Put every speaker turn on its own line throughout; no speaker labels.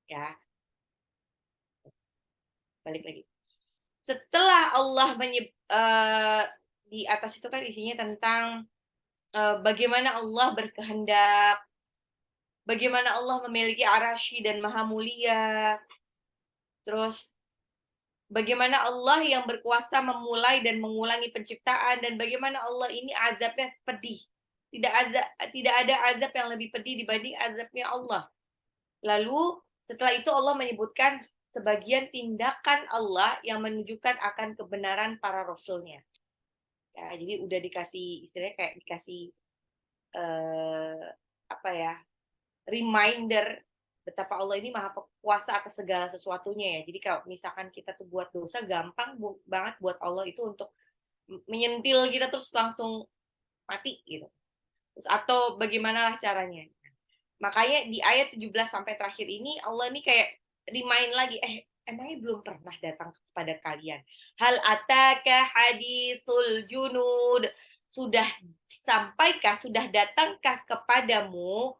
Ya, balik lagi. Setelah Allah di atas itu kan isinya tentang bagaimana Allah berkehendak, bagaimana Allah memiliki arasy dan maha mulia, terus bagaimana Allah yang berkuasa memulai dan mengulangi penciptaan, dan bagaimana Allah ini azabnya pedih. Tidak ada azab yang lebih pedih dibanding azabnya Allah. Lalu setelah itu Allah menyebutkan sebagian tindakan Allah yang menunjukkan akan kebenaran para rasulnya. Ya, jadi udah dikasih istilahnya kayak dikasih eh, apa ya, reminder betapa Allah ini maha kuasa atas segala sesuatunya ya. Jadi kalau misalkan kita tuh buat dosa, gampang banget buat Allah itu untuk menyentil kita terus langsung mati gitu. Terus atau bagaimanalah caranya. Makanya di ayat 17 sampai terakhir ini Allah ini kayak remind lagi, emangnya belum pernah datang kepada kalian. Hal ataka hadithul junud. Sudah sampaikah, sudah datangkah kepadamu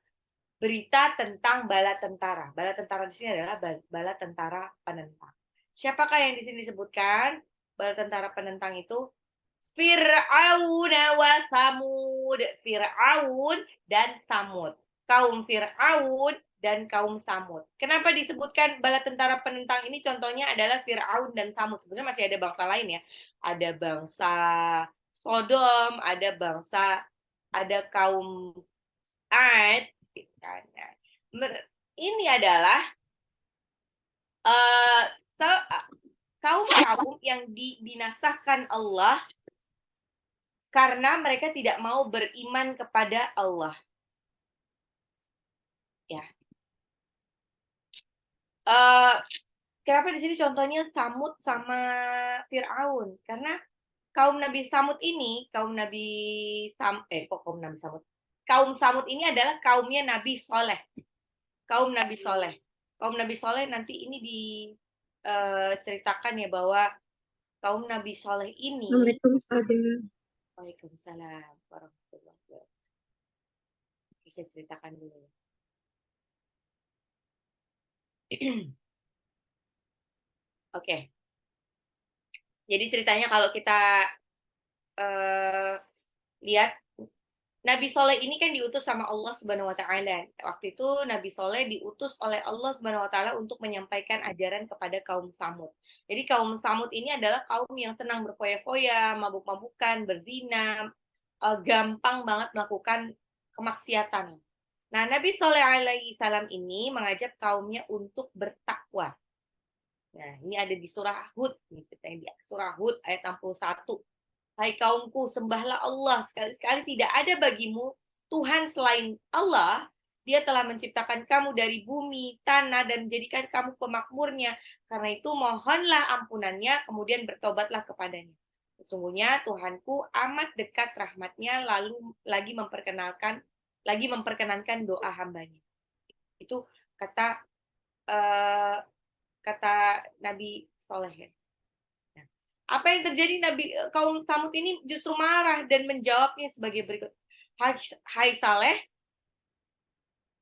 berita tentang bala tentara. Bala tentara di sini adalah bala tentara penentang. Siapakah yang di sini disebutkan? Bala tentara penentang itu Fir'aun wa Samud. Fir'aun dan Samud. Kaum Fir'aun dan kaum Samud. Kenapa disebutkan bala tentara penentang ini? Contohnya adalah Fir'aun dan Samud. Sebenarnya masih ada bangsa lain ya. Ada bangsa Sodom, ada kaum Ad. Ini adalah uh, kaum-kaum yang dibinasakan Allah karena mereka tidak mau beriman kepada Allah. Ya. Kenapa di sini contohnya Samud sama Fir'aun? Karena kaum Nabi Samud ini, kaum Samud ini adalah kaumnya Nabi Soleh. Kaum Nabi Soleh. Kaum Nabi Soleh nanti ini diceritakan ya bahwa kaum Nabi Soleh ini. Waalaikumsalam warahmatullahi wabarakatuh. Bisa ceritakan dulu. Oke. Jadi ceritanya kalau kita lihat Nabi Soleh ini kan diutus sama Allah Subhanahu wa taala. Waktu itu Nabi Soleh diutus oleh Allah Subhanahu wa taala untuk menyampaikan ajaran kepada kaum Samud. Jadi kaum Samud ini adalah kaum yang senang berfoya-foya, mabuk-mabukan, berzina, gampang banget melakukan kemaksiatan. Nah, Nabi Soleh alaihi salam ini mengajak kaumnya untuk bertakwa. Nah, ini ada di surah Hud, di surah Hud ayat 61. Hai kaumku, sembahlah Allah. Sekali-sekali tidak ada bagimu Tuhan selain Allah. Dia telah menciptakan kamu dari bumi, tanah, dan menjadikan kamu pemakmurnya. Karena itu mohonlah ampunannya, kemudian bertobatlah kepadanya. Sesungguhnya Tuhanku amat dekat rahmatnya, lalu lagi memperkenankan doa hambanya. Itu kata Nabi Soleh ya. Apa yang terjadi kaum Samud ini justru marah dan menjawabnya sebagai berikut. Hai Saleh,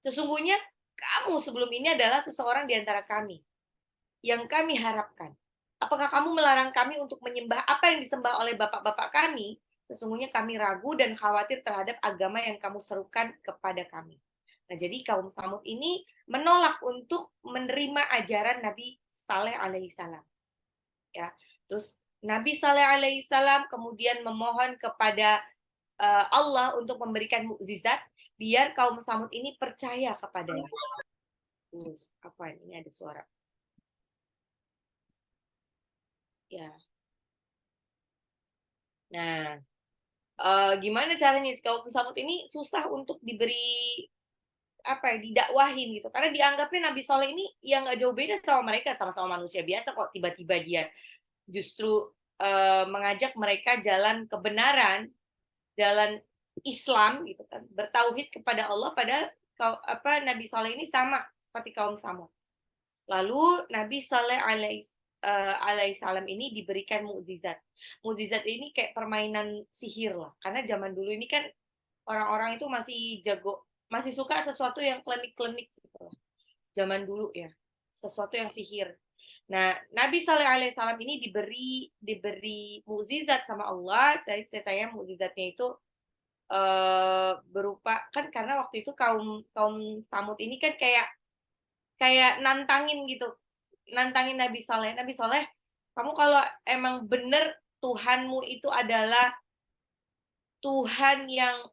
sesungguhnya kamu sebelum ini adalah seseorang di antara kami yang kami harapkan. Apakah kamu melarang kami untuk menyembah apa yang disembah oleh bapak-bapak kami? Sesungguhnya kami ragu dan khawatir terhadap agama yang kamu serukan kepada kami. Nah, jadi kaum Samud ini menolak untuk menerima ajaran Nabi Saleh alaihissalam. Ya, terus Nabi Saleh alaihissalam kemudian memohon kepada Allah untuk memberikan mukjizat biar kaum Samud ini percaya kepadanya. Apa ini ada suara? Ya. Nah, gimana caranya kaum Samud ini susah untuk diberi apa ya, didakwahin gitu, karena dianggapnya Nabi Soleh ini yang nggak jauh beda sama mereka, sama-sama manusia biasa kok, tiba-tiba dia justru mengajak mereka jalan kebenaran, jalan Islam gitu kan, bertauhid kepada Allah, padahal Nabi Saleh ini sama seperti kaum Samud. Lalu Nabi Saleh alaihissalam ini diberikan mukjizat. Mukjizat ini kayak permainan sihir lah, karena zaman dulu ini kan orang-orang itu masih jago, masih suka sesuatu yang klinik-klinik gitu lah. Zaman dulu ya. sesuatu yang sihir. Nah, Nabi Shallallahu Alaihi Wasallam ini diberi mukjizat sama Allah. Saya tanya mukjizatnya itu berupa kan karena waktu itu kaum kaum Samud ini kan kayak kayak nantangin gitu, nantangin Nabi Saleh. Nabi Saleh, kamu kalau emang bener Tuhanmu itu adalah Tuhan yang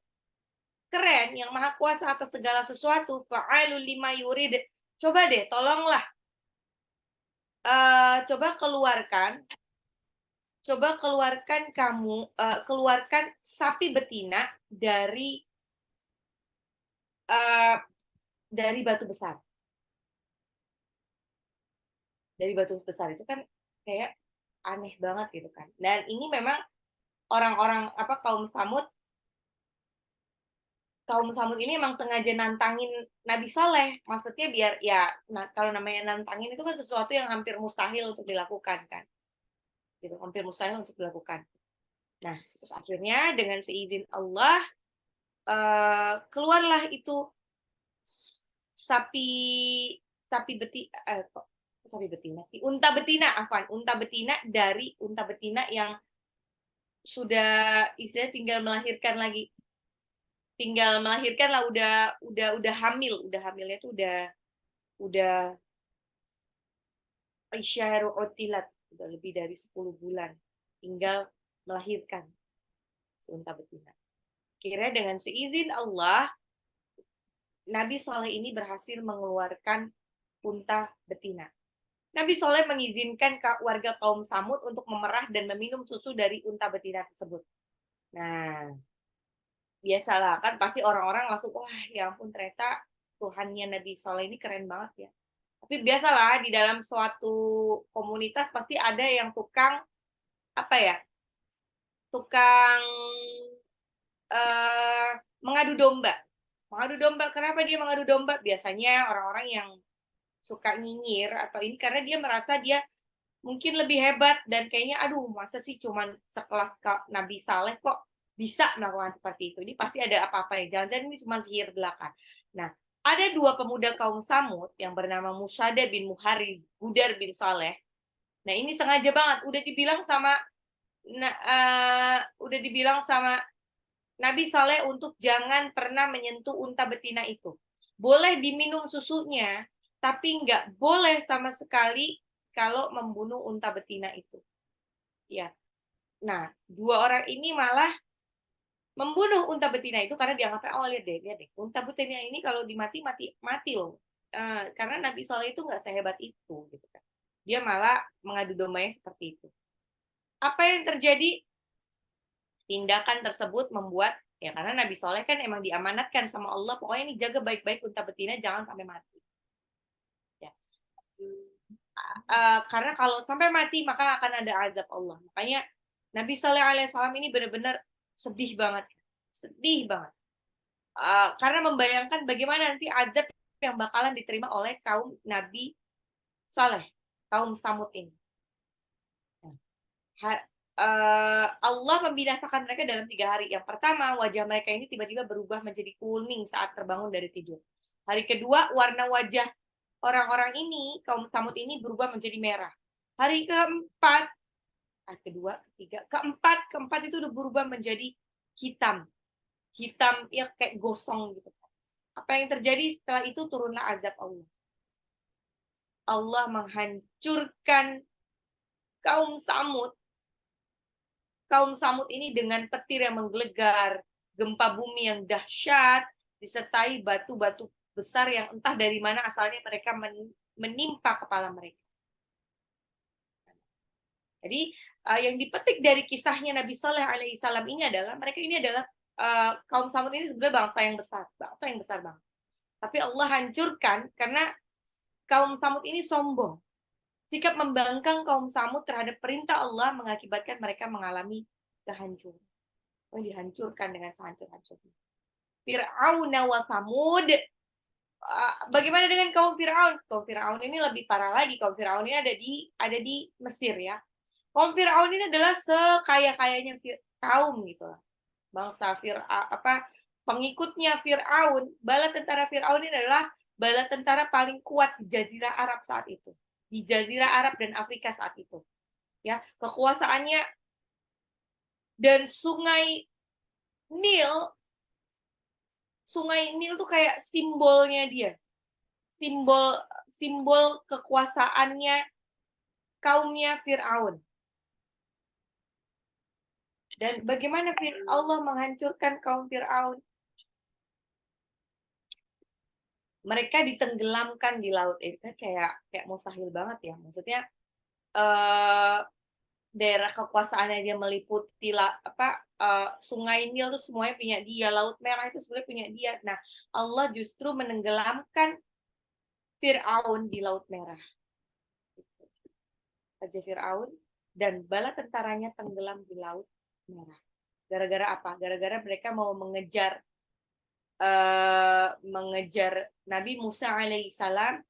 keren, yang maha kuasa atas segala sesuatu, fa'alul lima yurid. Coba deh, tolonglah, coba keluarkan kamu, keluarkan sapi betina uh, dari batu besar. Dari batu besar itu kan kayak aneh banget gitu kan. Dan ini memang orang-orang apa kaum Samud ini emang sengaja nantangin Nabi Saleh. Maksudnya biar ya kalau namanya nantangin itu kan sesuatu yang hampir mustahil untuk dilakukan kan. Gitu, hampir mustahil untuk dilakukan. Nah, terus akhirnya dengan seizin Allah keluarlah itu sapi sapi beti kok sapi betina sih unta betina unta betina dari unta betina yang sudah istilah tinggal melahirkan lah udah hamilnya tuh udah isyaru otilat udah lebih dari 10 bulan tinggal melahirkan si unta betina. Kira dengan seizin Allah Nabi Soleh ini berhasil mengeluarkan unta betina. Nabi Soleh mengizinkan warga kaum Samud untuk memerah dan meminum susu dari unta betina tersebut. Nah, biasalah kan pasti orang-orang langsung wah ya ampun ternyata Tuhannya Nabi Soleh ini keren banget ya. Tapi biasalah di dalam suatu komunitas pasti ada yang tukang apa ya, tukang uh, mengadu domba. Mengadu domba, kenapa dia mengadu domba? Biasanya orang-orang yang suka nyinyir atau ini karena dia merasa dia mungkin lebih hebat dan kayaknya aduh masa sih cuman sekelas Nabi Saleh kok bisa melakukan seperti itu. Ini pasti ada apa-apa ya. Jangan-jangan ini cuma sihir belaka. Nah, ada dua pemuda kaum Samud yang bernama Musada bin Muhariz, Budar bin Saleh. Nah, ini sengaja banget udah dibilang sama Nabi Saleh untuk jangan pernah menyentuh unta betina itu. Boleh diminum susunya, tapi nggak boleh sama sekali kalau membunuh unta betina itu. Ya. Nah, dua orang ini malah membunuh unta betina itu karena dianggapnya oh lihat deh, unta betina ini kalau mati loh. Karena Nabi Saleh itu nggak sehebat itu gitu kan. Dia malah mengadu dombanya seperti itu. Apa yang terjadi? Tindakan tersebut membuat ya karena Nabi Soleh kan emang diamanatkan sama Allah pokoknya ini jaga baik-baik unta betina jangan sampai mati ya. Karena kalau sampai mati maka akan ada azab Allah makanya Nabi Sallallahu Alaihi Wasallam ini benar-benar sedih banget karena membayangkan bagaimana nanti azab yang bakalan diterima oleh kaum Nabi Saleh kaum Samud ini. Allah membinasakan mereka dalam 3 hari. Yang pertama, wajah mereka ini tiba-tiba berubah menjadi kuning saat terbangun dari tidur. Hari kedua, warna wajah orang-orang ini, kaum Samud ini berubah menjadi merah. Hari keempat, kedua, ketiga, keempat itu udah berubah menjadi hitam. Hitam ya kayak gosong gitu. Apa yang terjadi setelah itu turunlah azab Allah. Allah menghancurkan kaum Samud ini dengan petir yang menggelegar, gempa bumi yang dahsyat, disertai batu-batu besar yang entah dari mana asalnya mereka menimpa kepala mereka. Jadi yang dipetik dari kisahnya Nabi Saleh alaihi salam ini adalah mereka ini adalah kaum Samud ini sebenarnya bangsa yang besar banget. Tapi Allah hancurkan karena kaum Samud ini sombong. Sikap membangkang kaum Samud terhadap perintah Allah mengakibatkan mereka mengalami kehancuran. Dihancurkan dengan sehancur-hancurnya. Fir'aun wa Samud. Bagaimana dengan kaum Fir'aun? Kaum Fir'aun ini lebih parah lagi. Kaum Fir'aun ini ada di Mesir ya. Kaum Fir'aun ini adalah sekaya-kayanya kaum gitu lah. Bangsa pengikutnya Fir'aun, bala tentara Fir'aun ini adalah bala tentara paling kuat di Jazirah Arab saat itu. Di Jazirah Arab dan Afrika saat itu. Ya, kekuasaannya dan Nil, Sungai Nil tuh kayak simbolnya dia. Simbol simbol kekuasaannya kaumnya Firaun. Dan bagaimana Allah menghancurkan kaum Firaun? Mereka ditenggelamkan di laut. Itu kayak mustahil banget ya. Maksudnya daerah kekuasaannya dia meliputi Sungai Nil itu semuanya punya dia, Laut Merah itu sebenarnya punya dia. Nah, Allah justru menenggelamkan Fir'aun di Laut Merah. Raja Fir'aun dan bala tentaranya tenggelam di Laut Merah. Gara-gara apa? Gara-gara mereka mau mengejar Nabi Musa alaihissalam,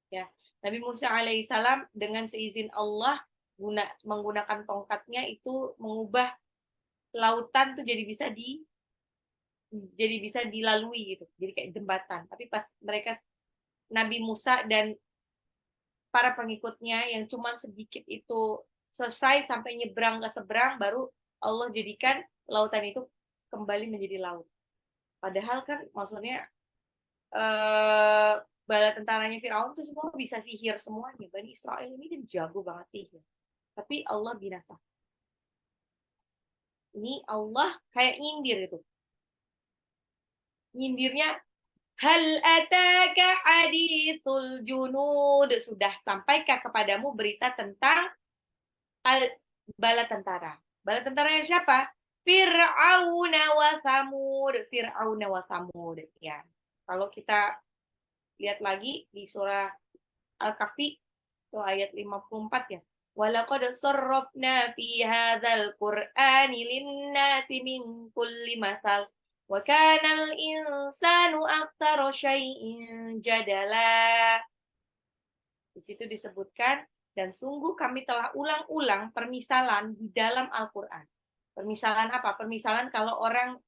ya. Nabi Musa alaihissalam dengan seizin Allah menggunakan tongkatnya itu mengubah lautan tuh jadi bisa dilalui gitu, jadi kayak jembatan. Tapi pas mereka Nabi Musa dan para pengikutnya yang cuma sedikit itu selesai sampai nyebrang ke seberang, baru Allah jadikan lautan itu kembali menjadi laut. Padahal kan maksudnya bala tentaranya Firaun tuh semua bisa sihir semuanya. Bani Israel ini kan jago banget sihir. Tapi Allah binasa. Ini Allah kayak nyindir itu. Nyindirnya, hal ataka hadithul junud, sudah sampaikah kepadamu berita tentang bala tentara. Bala tentara yang siapa? Fir'aun wa Thamud. Fir'aun wa Thamud. Ya. Kalau kita lihat lagi di surah Al-Kahfi itu ayat 54 ya. Walaqad sarrafna fi hadzal qur'ani lin-nasi min kulli masal wa kana al-insanu aktsara syai'in jadala. Di situ disebutkan, dan sungguh kami telah ulang-ulang permisalan di dalam Al-Qur'an. Permisalan apa? Permisalan kalau orang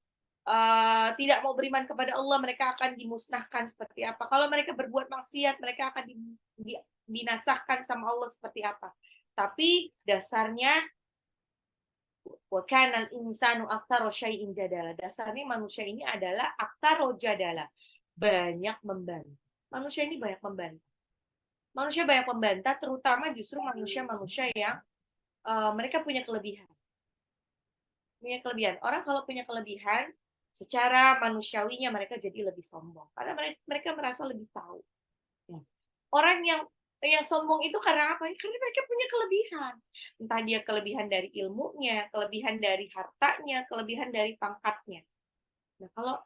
tidak mau beriman kepada Allah, mereka akan dimusnahkan seperti apa. Kalau mereka berbuat maksiat, mereka akan binasahkan sama Allah seperti apa. Tapi dasarnya wa kana al-insanu aktsara syai'in jadala. Dasarnya manusia ini adalah aktsara jadala. Banyak membantah. Manusia ini banyak membantah. Manusia banyak membantah, terutama justru manusia-manusia yang mereka punya kelebihan. Punya kelebihan. Orang kalau punya kelebihan, secara manusiawinya mereka jadi lebih sombong. Karena mereka merasa lebih tahu. Ya. Orang yang sombong itu karena apa? Karena mereka punya kelebihan. Entah dia kelebihan dari ilmunya, kelebihan dari hartanya, kelebihan dari pangkatnya. Nah, kalau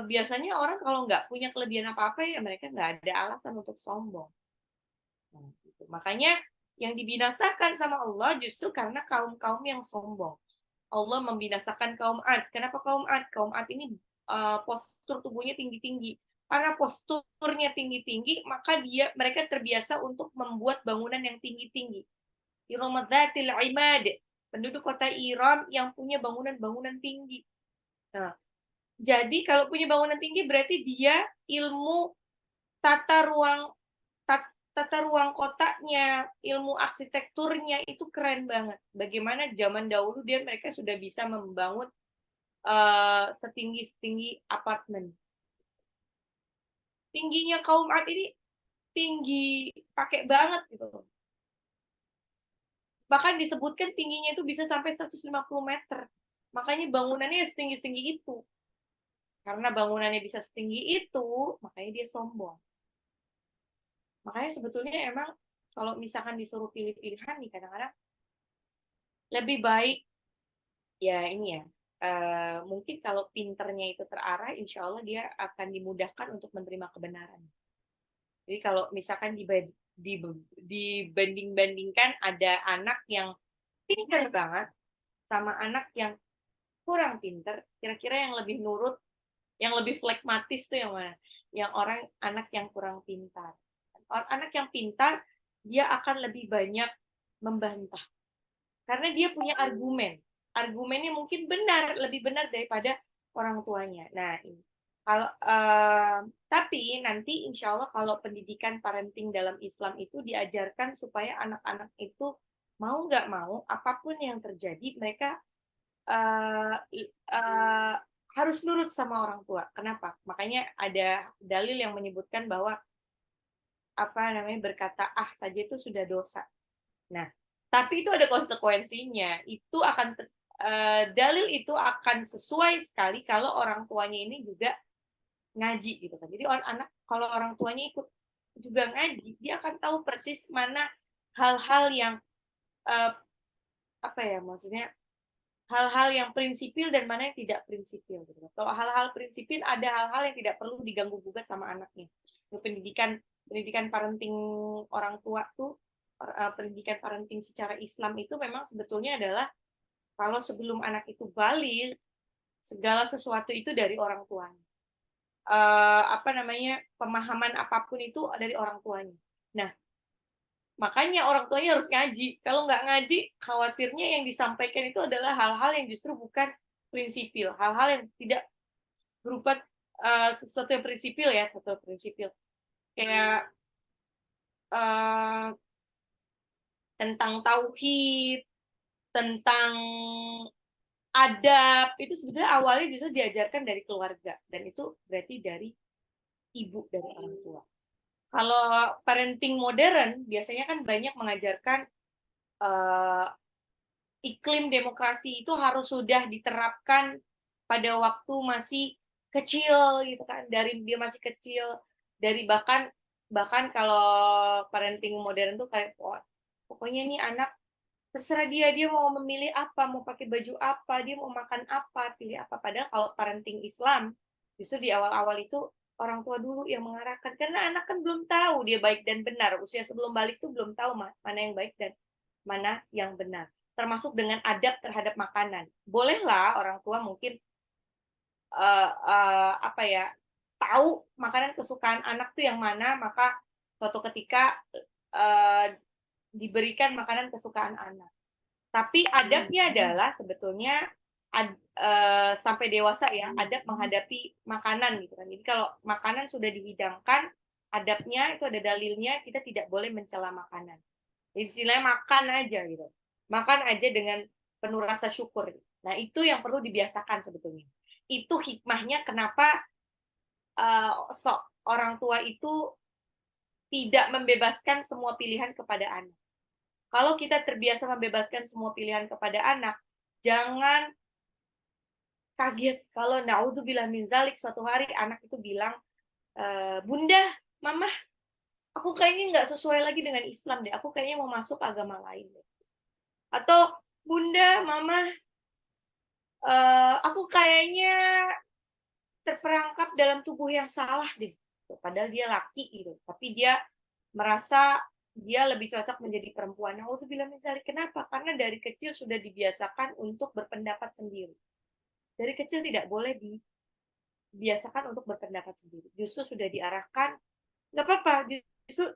biasanya orang kalau nggak punya kelebihan apa-apa, ya mereka nggak ada alasan untuk sombong. Nah, gitu. Makanya yang dibinasakan sama Allah justru karena kaum-kaum yang sombong. Allah membinasakan kaum Ad. Kenapa kaum Ad? Kaum Ad ini postur tubuhnya tinggi-tinggi. Karena posturnya tinggi-tinggi, maka mereka terbiasa untuk membuat bangunan yang tinggi-tinggi. Iromadzatil imad, penduduk kota Iram yang punya bangunan-bangunan tinggi. Nah, jadi kalau punya bangunan tinggi berarti dia ilmu tata ruang tata ruang kotanya, ilmu arsitekturnya itu keren banget. Bagaimana zaman dahulu mereka sudah bisa membangun setinggi apartemen. Tingginya kaum Ad ini tinggi pakai banget gitu. Bahkan disebutkan tingginya itu bisa sampai 150 meter. Makanya bangunannya setinggi-tinggi itu. Karena bangunannya bisa setinggi itu, makanya dia sombong. Makanya sebetulnya emang kalau misalkan disuruh pilih-pilihan nih, kadang-kadang lebih baik ya ini ya, mungkin kalau pinternya itu terarah, insya Allah dia akan dimudahkan untuk menerima kebenaran. Jadi kalau misalkan dibanding-bandingkan ada anak yang pinter banget sama anak yang kurang pinter, kira-kira yang lebih nurut, yang lebih flekmatis tuh yang mana? Yang anak yang kurang pintar. Anak yang pintar, dia akan lebih banyak membantah. Karena dia punya argumen. Argumennya mungkin lebih benar daripada orang tuanya. Nah, ini. Tapi nanti insya Allah kalau pendidikan parenting dalam Islam itu diajarkan supaya anak-anak itu mau nggak mau, apapun yang terjadi, mereka harus nurut sama orang tua. Kenapa? Makanya ada dalil yang menyebutkan bahwa berkata ah saja itu sudah dosa. Nah, tapi itu ada konsekuensinya. Dalil itu akan sesuai sekali kalau orang tuanya ini juga ngaji gitu kan. Jadi anak kalau orang tuanya ikut juga ngaji, dia akan tahu persis mana hal-hal yang uh, maksudnya hal-hal yang prinsipil dan mana yang tidak prinsipil gitu. Kalau hal-hal prinsipil ada hal-hal yang tidak perlu diganggu gugat sama anaknya. Pendidikan parenting orang tua tuh pendidikan parenting secara Islam itu memang sebetulnya adalah kalau sebelum anak itu balik segala sesuatu itu dari orang tuanya. Pemahaman apapun itu dari orang tuanya. Nah, makanya orang tuanya harus ngaji. Kalau nggak ngaji, khawatirnya yang disampaikan itu adalah hal-hal yang justru bukan prinsipil, hal-hal yang tidak berupa sesuatu yang prinsipil ya, sesuatu prinsipil. Kayak uh, tentang tauhid, tentang adab, itu sebenarnya awalnya justru diajarkan dari keluarga, dan itu berarti dari ibu, dari orang tua. Kalau parenting modern, biasanya kan banyak mengajarkan iklim demokrasi itu harus sudah diterapkan pada waktu masih kecil gitu kan, dari dia masih kecil, dari bahkan kalau parenting modern tuh kayak pokoknya nih anak terserah dia mau memilih apa, mau pakai baju apa, dia mau makan apa, pilih apa. Padahal kalau parenting Islam justru di awal-awal itu orang tua dulu yang mengarahkan, karena anak kan belum tahu dia baik dan benar, usia sebelum balik tuh belum tahu mana yang baik dan mana yang benar, termasuk dengan adab terhadap makanan. Bolehlah orang tua mungkin uh, uh, apa ya tahu makanan kesukaan anak tuh yang mana, maka suatu ketika uh, diberikan makanan kesukaan anak. Tapi adabnya adalah sebetulnya sampai dewasa ya, adab menghadapi makanan gitu kan. Jadi kalau makanan sudah dihidangkan, adabnya itu ada dalilnya, kita tidak boleh mencela makanan. Jadi istilahnya makan aja gitu. Makan aja dengan penuh rasa syukur. Nah, itu yang perlu dibiasakan sebetulnya. Itu hikmahnya kenapa orang tua itu tidak membebaskan semua pilihan kepada anak. Kalau kita terbiasa membebaskan semua pilihan kepada anak, jangan kaget kalau naudzubillah min zalik suatu hari anak itu bilang, Bunda, Mama, aku kayaknya nggak sesuai lagi dengan Islam deh, aku kayaknya mau masuk agama lain deh. Atau Bunda, Mama, aku kayaknya terperangkap dalam tubuh yang salah deh. Padahal dia laki gitu, tapi dia merasa dia lebih cocok menjadi perempuan. Nah, bilang misalnya kenapa? Karena dari kecil sudah dibiasakan untuk berpendapat sendiri. Dari kecil tidak boleh dibiasakan untuk berpendapat sendiri. Justru sudah diarahkan, nggak apa-apa. Justru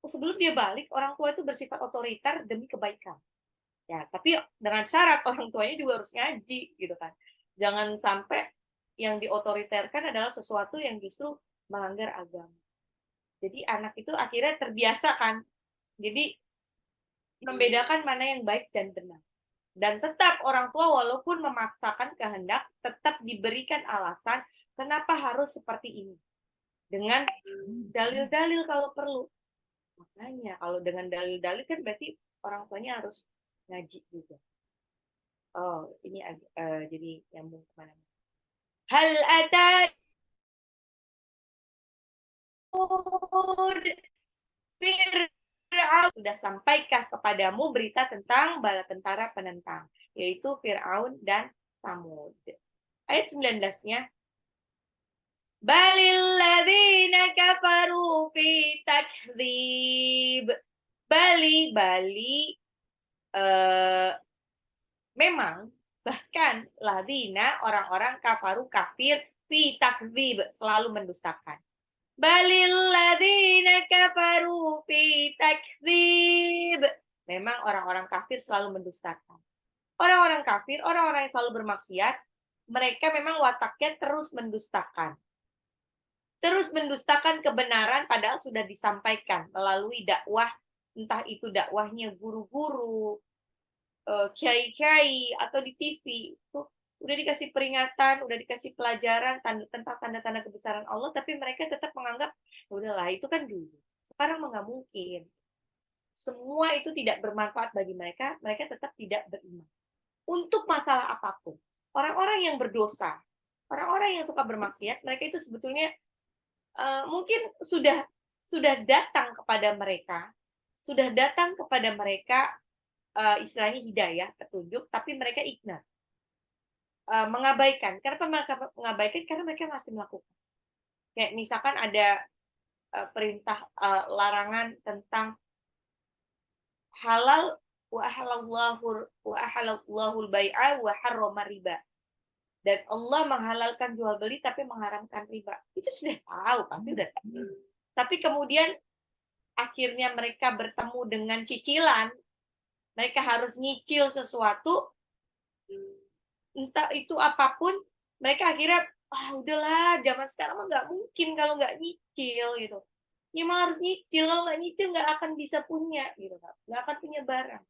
sebelum dia balik, orang tua itu bersifat otoriter demi kebaikan. Ya, tapi dengan syarat orang tuanya juga harus ngaji, gitu kan. Jangan sampai yang diotoriterkan adalah sesuatu yang justru melanggar agama. Jadi anak itu akhirnya terbiasa kan. Jadi membedakan mana yang baik dan benar. Dan tetap orang tua walaupun memaksakan kehendak, tetap diberikan alasan kenapa harus seperti ini. Dengan dalil-dalil kalau perlu. Makanya kalau dengan dalil-dalil kan berarti orang tuanya harus ngaji juga. Oh, ini jadi nyambung kemana-mana. Hal ada Fir'aun sudah sampaikah kepadamu berita tentang bala tentara penentang, yaitu Fir'aun dan Samud. Ayat 19-nya, Balil ladzina kafaru fi takdzib. Bali memang bahkan ladina orang-orang kafaru kafir fi takdzib selalu mendustakan. Balil ladzina kafaru fi takdzib. Memang orang-orang kafir selalu mendustakan. Orang-orang kafir, orang-orang yang selalu bermaksiat, mereka memang wataknya terus mendustakan. terus mendustakan kebenaran padahal sudah disampaikan melalui dakwah, entah itu dakwahnya guru-guru, kiai-kiai, atau di TV, itu udah dikasih peringatan, udah dikasih pelajaran tentang tanda-tanda kebesaran Allah, tapi mereka tetap menganggap, "Ya udahlah itu kan dulu, sekarang mah nggak mungkin." Semua itu tidak bermanfaat bagi mereka, mereka tetap tidak beriman. Untuk masalah apapun, orang-orang yang berdosa, orang-orang yang suka bermaksiat, mereka itu sebetulnya mungkin sudah datang kepada mereka, sudah datang kepada mereka istilahnya hidayah, petunjuk, tapi mereka ignore, mengabaikan. Kenapa mereka mengabaikan? Karena mereka masih melakukan. Kayak misalkan ada perintah larangan tentang halal wa ahallallahu al-bai'a wa harrama riba. Dan Allah menghalalkan jual beli tapi mengharamkan riba. Itu sudah tahu, pasti sudah tahu. Tapi kemudian akhirnya mereka bertemu dengan cicilan, mereka harus nyicil sesuatu, entah itu apapun, mereka akhirnya, udahlah, zaman sekarang mah nggak mungkin kalau nggak nyicil, gitu. Ya emang harus nyicil, kalau nggak nyicil nggak akan bisa punya, gitu kan. Nggak akan punya barang.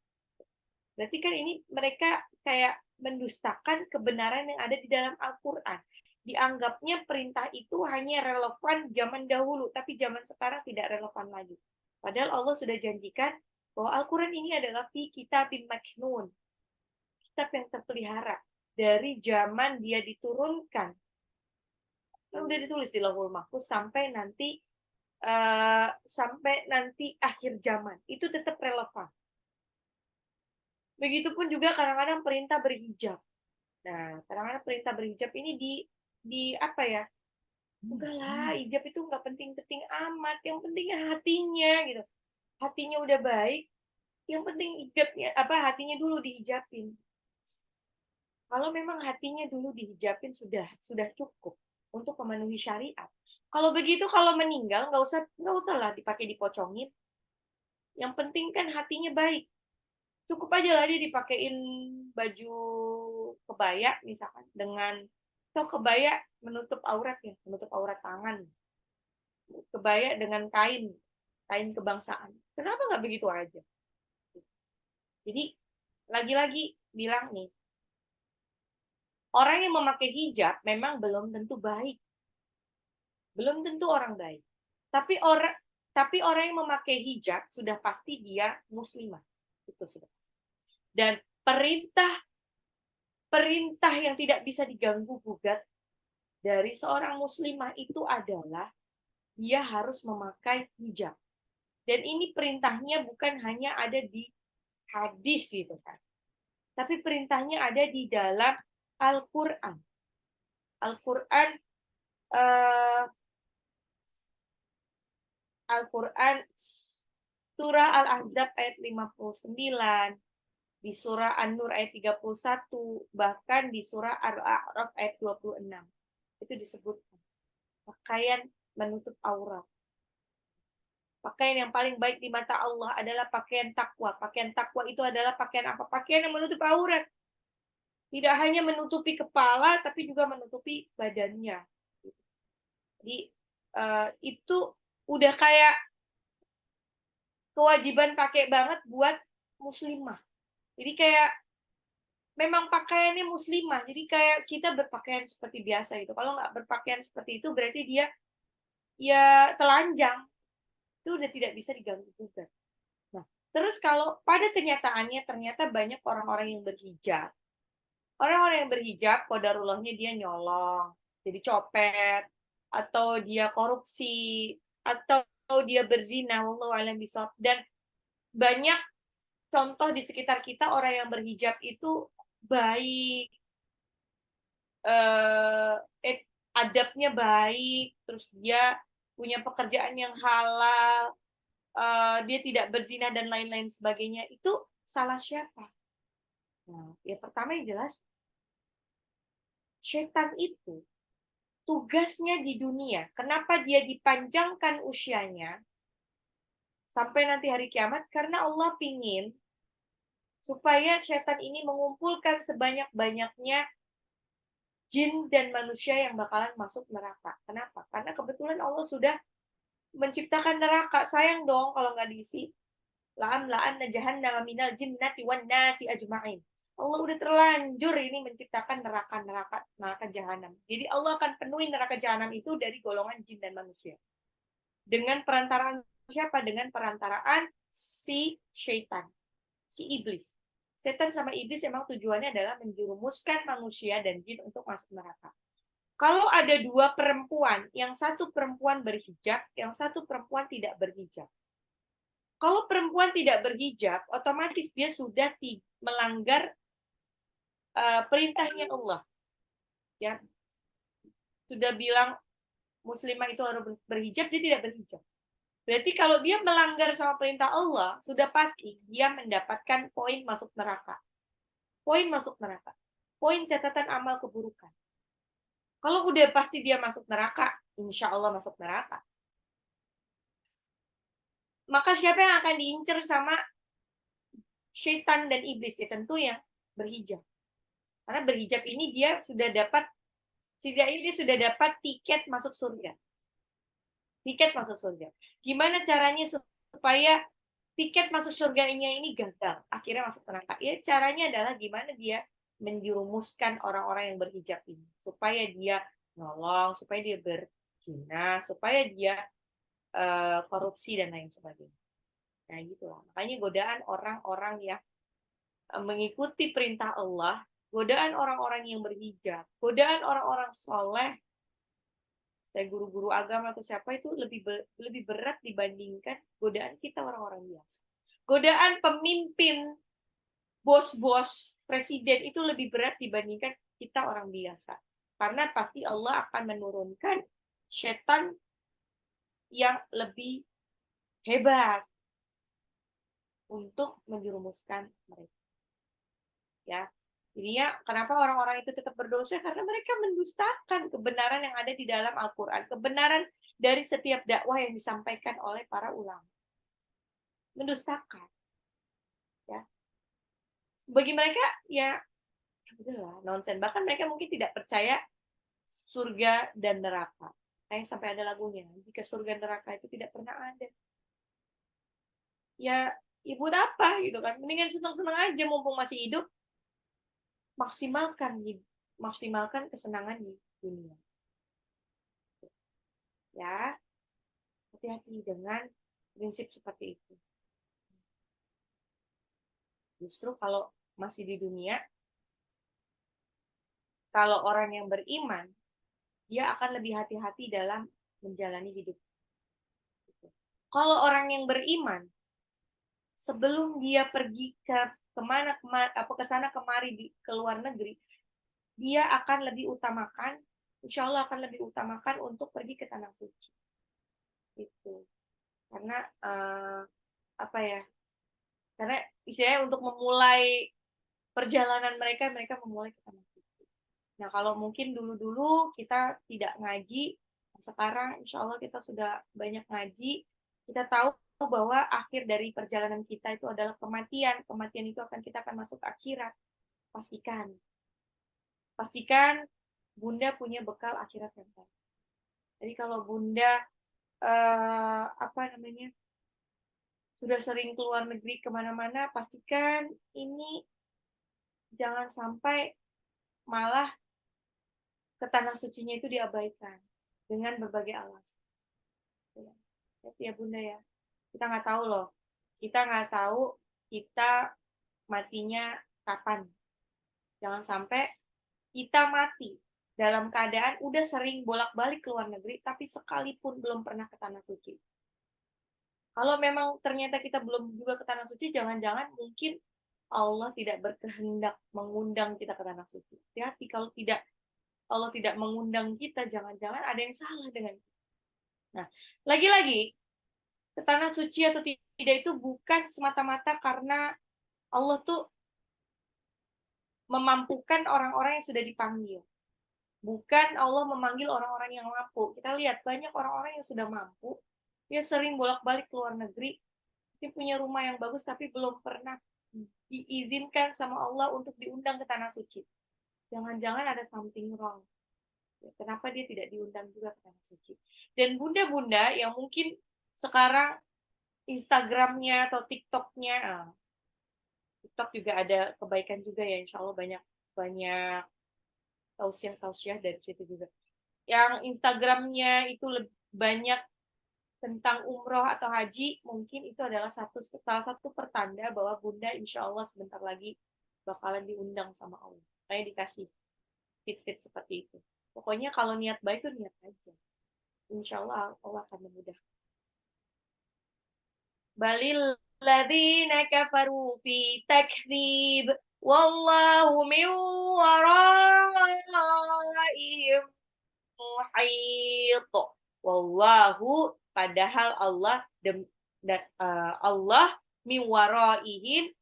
Berarti kan ini mereka kayak mendustakan kebenaran yang ada di dalam Al-Quran. Dianggapnya perintah itu hanya relevan zaman dahulu, tapi zaman sekarang tidak relevan lagi. Padahal Allah sudah janjikan bahwa Al-Quran ini adalah fi kitabim maknun, kitab yang terpelihara dari zaman dia diturunkan. Udah ditulis di Lauhul Mahfuz sampai nanti akhir zaman. Itu tetap relevan. Begitupun juga kadang-kadang perintah berhijab. Nah, kadang-kadang perintah berhijab ini di apa ya? Enggak lah, hijab itu nggak penting-penting amat. Yang pentingnya hatinya gitu. Hatinya udah baik, yang penting hijabnya hatinya dulu dihijabin. Kalau memang hatinya dulu dihijabin sudah cukup untuk memenuhi syariat. Kalau begitu kalau meninggal nggak usah lah dipakai dipocongin. Yang penting kan hatinya baik. Cukup aja lah dia dipakein baju kebaya misalkan dengan kebaya menutup aurat ya, menutup aurat tangan. Kebaya dengan kain kebangsaan. Kenapa nggak begitu aja? Jadi lagi-lagi bilang nih, orang yang memakai hijab memang belum tentu baik. Belum tentu orang baik. Tapi orang yang memakai hijab sudah pasti dia muslimah. Itu sudah. Dan perintah yang tidak bisa diganggu gugat dari seorang muslimah itu adalah dia harus memakai hijab. Dan ini perintahnya bukan hanya ada di hadis gitu kan. Tapi perintahnya ada di dalam Al-Qur'an. Al-Qur'an Al-Qur'an surah Al-Ahzab ayat 59, di surah An-Nur ayat 31, bahkan di surah Al-A'raf ayat 26. Itu disebutkan pakaian menutup aurat. Pakaian yang paling baik di mata Allah adalah pakaian takwa. Pakaian takwa itu adalah pakaian apa? Pakaian yang menutup aurat. Tidak hanya menutupi kepala, tapi juga menutupi badannya. Jadi itu udah kayak kewajiban pakai banget buat muslimah. Jadi kayak memang pakaiannya muslimah. Jadi kayak kita berpakaian seperti biasa gitu. Kalau nggak berpakaian seperti itu berarti dia ya telanjang. Itu udah tidak bisa diganggu gugat. Nah, terus kalau pada kenyataannya ternyata banyak orang-orang yang berhijab. Orang-orang yang berhijab, qadarullahnya dia nyolong, jadi copet, atau dia korupsi, atau dia berzina, wallahu a'lam bishawab. Dan banyak contoh di sekitar kita orang yang berhijab itu baik, adabnya baik, terus dia punya pekerjaan yang halal, dia tidak berzina dan lain-lain sebagainya. Itu salah siapa? Nah, ya pertama yang jelas, setan itu tugasnya di dunia. Kenapa dia dipanjangkan usianya sampai nanti hari kiamat? Karena Allah pingin supaya setan ini mengumpulkan sebanyak-banyaknya jin dan manusia yang bakalan masuk neraka. Kenapa? Karena kebetulan Allah sudah menciptakan neraka. Sayang dong kalau nggak diisi. La'an jahannam minal jinnati wan nasi ajma'in. Allah udah terlanjur ini menciptakan neraka jahanam. Jadi Allah akan penuhi neraka jahanam itu dari golongan jin dan manusia. Dengan perantaraan siapa? Dengan perantaraan si syaitan, si iblis. Setan sama iblis emang tujuannya adalah menjerumuskan manusia dan jin untuk masuk neraka. Kalau ada dua perempuan, yang satu perempuan berhijab, yang satu perempuan tidak berhijab. Kalau perempuan tidak berhijab, otomatis dia sudah melanggar perintahnya Allah. Ya, sudah bilang muslimah itu harus berhijab, dia tidak berhijab. Berarti kalau dia melanggar sama perintah Allah, sudah pasti dia mendapatkan poin masuk neraka. Poin masuk neraka. Poin catatan amal keburukan. Kalau udah pasti dia masuk neraka, insya Allah masuk neraka. Maka siapa yang akan diincar sama syaitan dan iblis? Ya tentu yang berhijab. Karena berhijab ini dia sudah dapat, setidaknya dia sudah dapat tiket masuk surga. Tiket masuk surga. Gimana caranya supaya tiket masuk surganya ini gagal, akhirnya masuk neraka? Ya caranya adalah gimana dia menjerumuskan orang-orang yang berhijab ini. Supaya dia nolong, supaya dia berzina, supaya dia korupsi dan lain sebagainya. Nah gitu lah. Makanya godaan orang-orang yang mengikuti perintah Allah, godaan orang-orang yang berhijab, godaan orang-orang soleh, saya guru-guru agama atau siapa itu lebih berat dibandingkan godaan kita orang-orang biasa. Godaan pemimpin, bos-bos, presiden itu lebih berat dibandingkan kita orang biasa. Karena pasti Allah akan menurunkan setan yang lebih hebat untuk menjerumuskan mereka. Ya, jadinya kenapa orang-orang itu tetap berdosa? Karena mereka mendustakan kebenaran yang ada di dalam Al-Quran, kebenaran dari setiap dakwah yang disampaikan oleh para ulama. Mendustakan, ya. Bagi mereka, ya udahlah, nonsen. Bahkan mereka mungkin tidak percaya surga dan neraka. Kayak sampai ada lagunya, jika surga dan neraka itu tidak pernah ada. Ya, buat apa gitu kan? Mendingan senang-senang aja mumpung masih hidup, maksimalkan kesenangan di dunia. Ya, hati-hati dengan prinsip seperti itu. Justru kalau masih di dunia, kalau orang yang beriman, dia akan lebih hati-hati dalam menjalani hidup. Kalau orang yang beriman, sebelum dia pergi ke sana kemari ke luar negeri, dia akan lebih utamakan, insya Allah akan lebih utamakan untuk pergi ke tanah suci. Itu karena apa ya? Karena istilahnya untuk memulai perjalanan mereka memulai ke tanah suci. Nah kalau mungkin dulu-dulu kita tidak ngaji, sekarang insya Allah kita sudah banyak ngaji, kita tahu bahwa akhir dari perjalanan kita itu adalah kematian. Kematian itu kita akan masuk akhirat. Pastikan Bunda punya bekal akhirat yang baik. Jadi kalau Bunda sudah sering keluar negeri kemana-mana, pastikan ini jangan sampai malah ke tanah sucinya itu diabaikan dengan berbagai alasan. Ya Bunda ya, kita nggak tahu loh. Kita nggak tahu kita matinya kapan. Jangan sampai kita mati dalam keadaan udah sering bolak-balik ke luar negeri, tapi sekalipun belum pernah ke tanah suci. Kalau memang ternyata kita belum juga ke tanah suci, jangan-jangan mungkin Allah tidak berkehendak mengundang kita ke tanah suci. Hati-hati kalau Allah tidak mengundang kita, jangan-jangan ada yang salah dengan kita. Nah, lagi-lagi ke tanah suci atau tidak itu bukan semata-mata karena Allah tuh memampukan orang-orang yang sudah dipanggil. Bukan Allah memanggil orang-orang yang mampu. Kita lihat banyak orang-orang yang sudah mampu, dia sering bolak-balik ke luar negeri, dia punya rumah yang bagus tapi belum pernah diizinkan sama Allah untuk diundang ke tanah suci. Jangan-jangan ada something wrong. Ya, kenapa dia tidak diundang juga ke tanah suci? Dan bunda-bunda yang mungkin sekarang Instagramnya atau TikToknya, TikTok juga ada kebaikan juga ya, insya Allah banyak banyak tausiah-tausiah dari situ juga. Yang Instagramnya itu banyak tentang umroh atau haji, mungkin itu adalah salah satu pertanda bahwa bunda insya Allah sebentar lagi bakalan diundang sama Allah. Kayak dikasih fit-fit seperti itu. Pokoknya kalau niat baik tuh niat aja. Insya Allah Allah akan memudahkan. Balil ladzina kafaru fi takdzib wallahu min waraihim muhit. Wallahu padahal Allah Allah min waraihim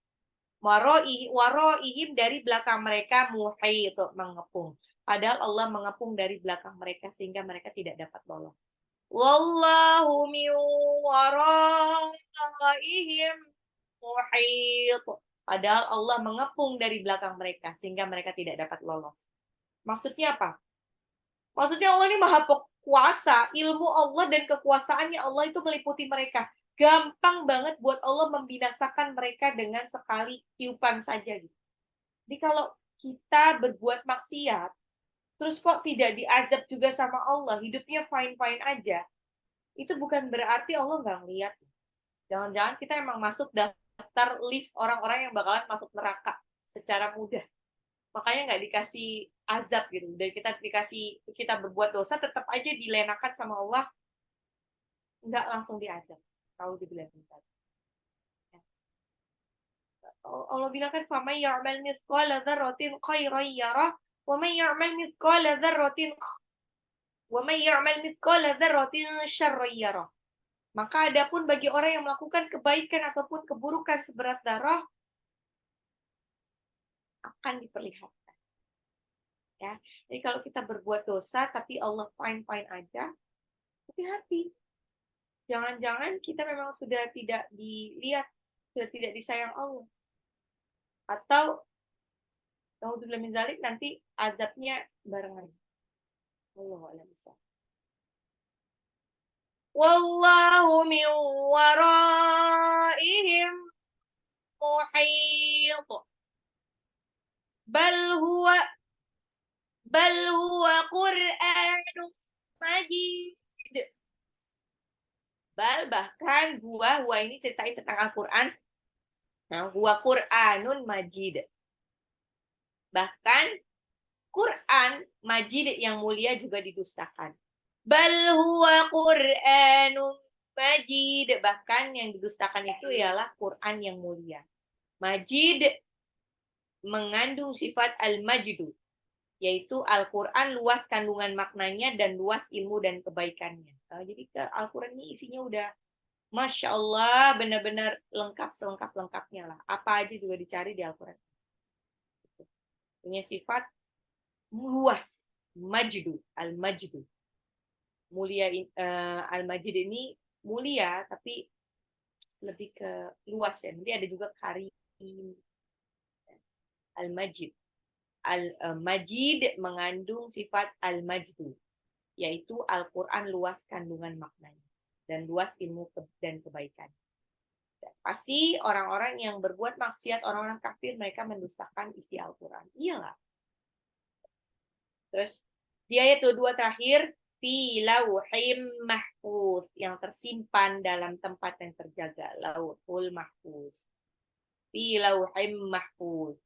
waraihim dari belakang mereka muhit mengepung. Padahal Allah mengepung dari belakang mereka sehingga mereka tidak dapat lolos. Wallahu min waraihim muhit. Padahal Allah mengepung dari belakang mereka sehingga mereka tidak dapat lolos. Maksudnya apa? Maksudnya Allah ini maha kuasa, ilmu Allah dan kekuasaannya Allah itu meliputi mereka. Gampang banget buat Allah membinasakan mereka dengan sekali tiupan saja gitu. Jadi kalau kita berbuat maksiat, terus kok tidak diazab juga sama Allah, hidupnya fine-fine aja, itu bukan berarti Allah nggak ngeliat. Jangan-jangan kita emang masuk daftar list orang-orang yang bakalan masuk neraka secara mudah. Makanya nggak dikasih azab gitu. Dan kita berbuat dosa tetap aja dilenakan sama Allah, nggak langsung diazab. Kalau dibilang tadi. Allah bilang kan فَمَنْ يَعْمَلْ مِثْقَالَ ذَرَّةٍ خَيْرًا يَرَهُ وَمَنْ يَعْمَلْ مِثْقَالَ ذَرَّةٍ شَرًّا يَرَهُ. Maka adapun bagi orang yang melakukan kebaikan ataupun keburukan seberat darah akan diperlihatkan. Ya. Jadi kalau kita berbuat dosa tapi Allah fine-fine aja, hati-hati. Jangan-jangan kita memang sudah tidak dilihat, sudah tidak disayang Allah. Atau naudzubillah min zalik nanti azabnya barengan. Wallahu a'lam bishawab. Wallahu min waraihim muhit. Bal huwa bal huwa Qur'anun Majid. Bahkan huwa ini ceritain tentang Al-Qur'an. Nah, huwa Qur'anun Majid. Bahkan Quran Majid yang mulia juga didustakan. Bal huwa Qur'anun Majid. Bahkan yang didustakan itu ialah Quran yang mulia. Majid mengandung sifat al-majdu, yaitu Al-Quran luas kandungan maknanya dan luas ilmu dan kebaikannya. Jadi Al-Quran ini isinya udah Masya Allah, benar-benar lengkap selengkap-lengkapnya lah. Apa aja juga dicari di Al-Quran. Punya sifat luas, majdu, al-majdu. Mulia, al-majid ini mulia, tapi lebih ke luas ya. Nanti ada juga karim, al-majid. Al-majid mengandung sifat al-majdu, yaitu Al-Quran luas kandungan maknanya dan luas ilmu dan kebaikan. Pasti orang-orang yang berbuat maksiat, orang-orang kafir, mereka mendustakan isi Al-Quran. Iyalah. Terus di ayat 22 terakhir, fi lauhim mahfuz, yang tersimpan dalam tempat yang terjaga, lauhul mahfuz. Fi lauhim mahfuz,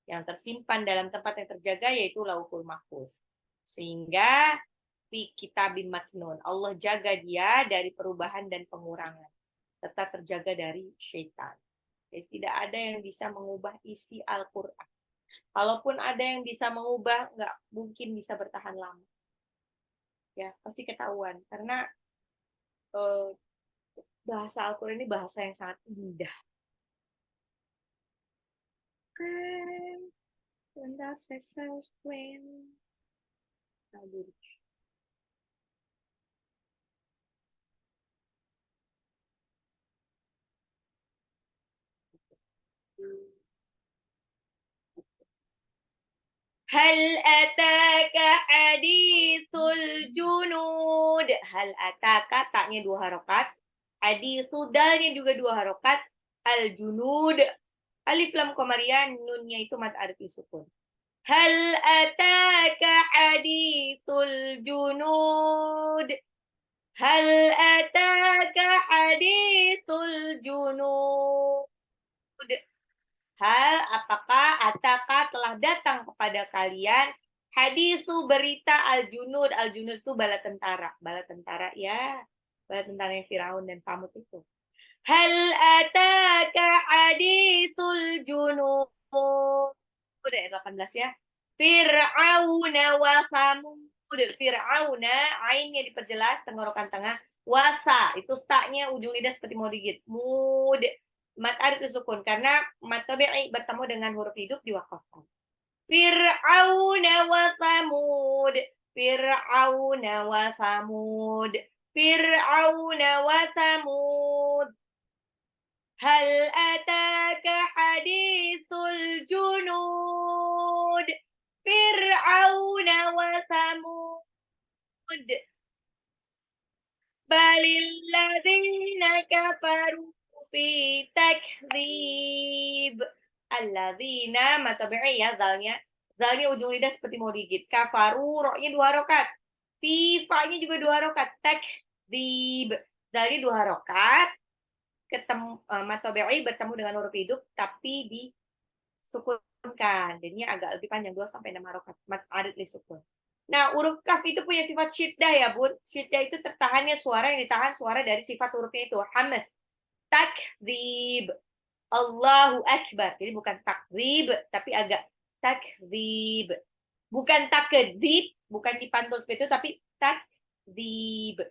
yang tersimpan dalam tempat yang terjaga yaitu lauhul mahfuz. Sehingga fi kitabim maknun, Allah jaga dia dari perubahan dan pengurangan, tetap terjaga dari syaitan. Jadi tidak ada yang bisa mengubah isi Al-Quran. Kalaupun ada yang bisa mengubah, nggak mungkin bisa bertahan lama. Ya, pasti ketahuan. Karena bahasa Al-Quran ini bahasa yang sangat indah. And that's when Hal ataka hadithul junud. Hal ataka, taknya 2 harokat. Hadithu, dalnya juga 2 harokat. Al junud. Alif lam komariah, nunnya itu mad arti sukun. Hal ataka hadithul junud. Hal ataka hadithul junud. Hal, apakah ataka telah datang kepada kalian hadisu berita al-junud. Al-junud itu bala tentara. Bala tentara ya. Bala tentara yang Firaun dan Samud itu. Hal ataka hadisul junud. Udah 18 ya. Fir'auna wa Samud. Fir'auna, ainnya diperjelas, tenggorokan tengah. Wasa, itu taknya ujung lidah seperti mau digigit. Mud. Mat itu sukun, karena mat tabi'i bertemu dengan huruf hidup diwakafkan. Fir'auna wa Samud. Fir'auna wa Samud. Fir'auna wa Samud. Hal ataka hadithul junud. Fir'auna wa Samud. Balil ladzina kafaru fi takdzib. Alladzina matabi'i ya zalnya. Zalnya ujung lidah seperti mau digigit. Kafaru, roknya 2 harokat. Fi, fa-nya juga 2 harokat. Takdzib. Zalnya 2 harokat. Ketemu matabi'i bertemu dengan huruf hidup tapi disukunkan. Jadinya agak lebih panjang 2 sampai 6 harokat. Mat arid li sukun. Nah, huruf kaf itu punya sifat syiddah ya, Bun. Syiddah itu tertahannya suara yang ditahan suara dari sifat hurufnya itu. Hamas. Takdzib. Allahu Akbar. Jadi bukan takdzib, tapi agak takdzib. Bukan takdzib, bukan dipantul seperti itu, tapi takdzib.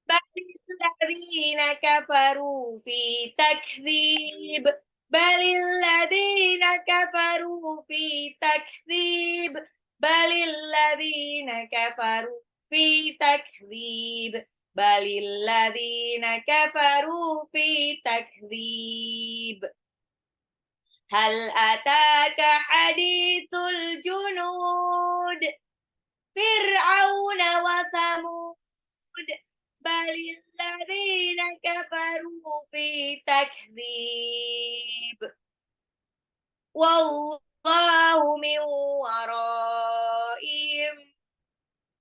Balilladzina kafaru fi takdzib. Balilladzina kafaru fi takdzib. Balilladzina kafaru fi takdzib. Balilladzina kafaru fi takdzib. Hal ataka hadithul junud. Fir'auna wa Thamud. Balilladzina kafaru fi takdzib. Wallahu min waraihim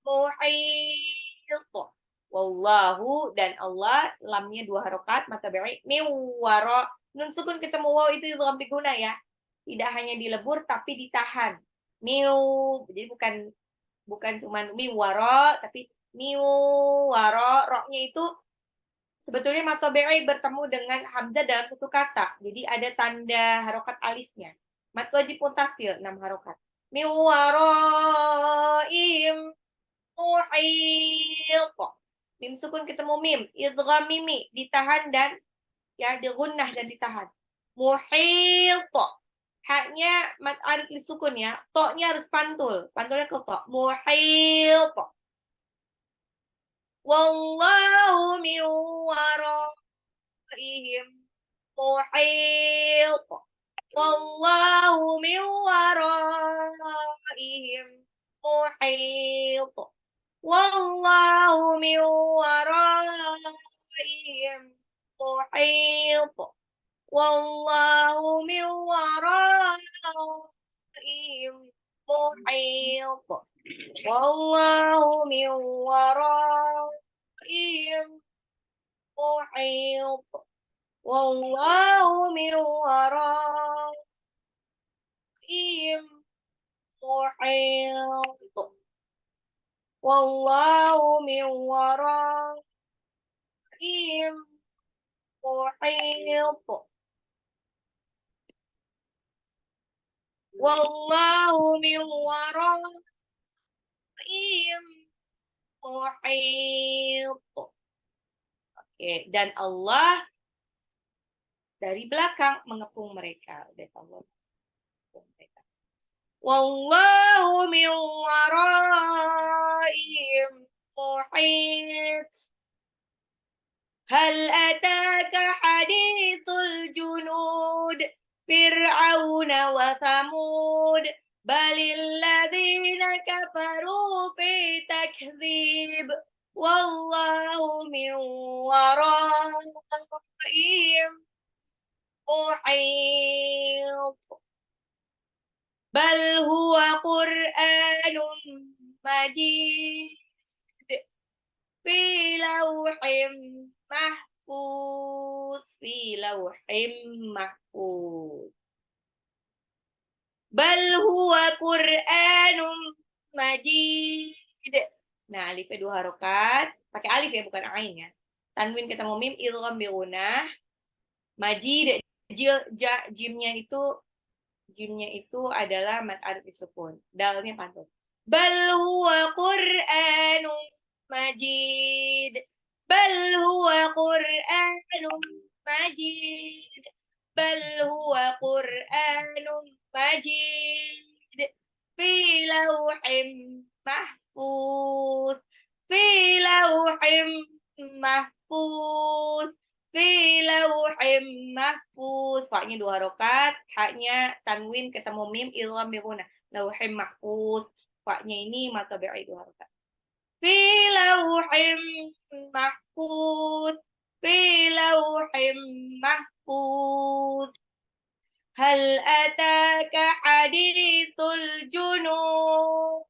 muhit. Wallahu dan Allah, lamnya 2 harokat, matabi'i, min wara. Nun sukun ketemu waw itu idgham biguna ya. Tidak hanya dilebur tapi ditahan. Miu, jadi bukan cuma min wara, tapi miu wara, roknya itu sebetulnya matabi'i bertemu dengan hamzah dalam satu kata. Jadi ada tanda harokat alisnya. Mat wajib muntasil 6 harokat. Min waraihim muhit. Mim sukun ketemu mim, idgham mimi, ditahan dan ya digunnah dan ditahan. Muhit. Haknya mat arid li sukun ya. To-nya harus pantul. Pantulnya ke to. Muhit. Wallahu min waraihim muhit. Wallahu min waraihim muhit. Wallahu min waraihim muhit. Wallahu min waraihim muhit. Wallahu min waraihim muhit. Wallahu min waraihim muhit. Wallahu min waraihim muhit. Wallahu min waraihim muhit. Oke, dan Allah dari belakang mengepung mereka. Wallahu min waraihim muhit. Hal ataka hadithul junud. Fir'auna wa Thamud. balil ladzina kafaru fi takdzib wallahu min waraihim muhit. Bal huwa Qur'anun majid fi lauhim mahfuz. Fi lauhim mahfuz. Bal huwa Qur'anun majid. Nah, alifnya 2 harokat. Pakai alif ya, bukan ain ya. Tanwin ketemu mim, idgham bi gunnah. Majid, jimnya itu adalah mad alif disukun. Dalnya pantun. Bal huwa Qur'anun majid. Bal huwa Qur'anun majid. Bal huwa Qur'anun majid. Fi lauhim mahfuz. Fi lauhim mahfuz. Fi lauhim mahfuz. Fa-nya 2 harokat, ha-nya tanwin ketemu mim, idgham bi gunnah. Lauhim mahfuz. Fa-nya ini mad tabi'i 2 harokat. Fi lauhim mahfuz. Fi lauhim mahfuz. Hal ataka hadithul junud.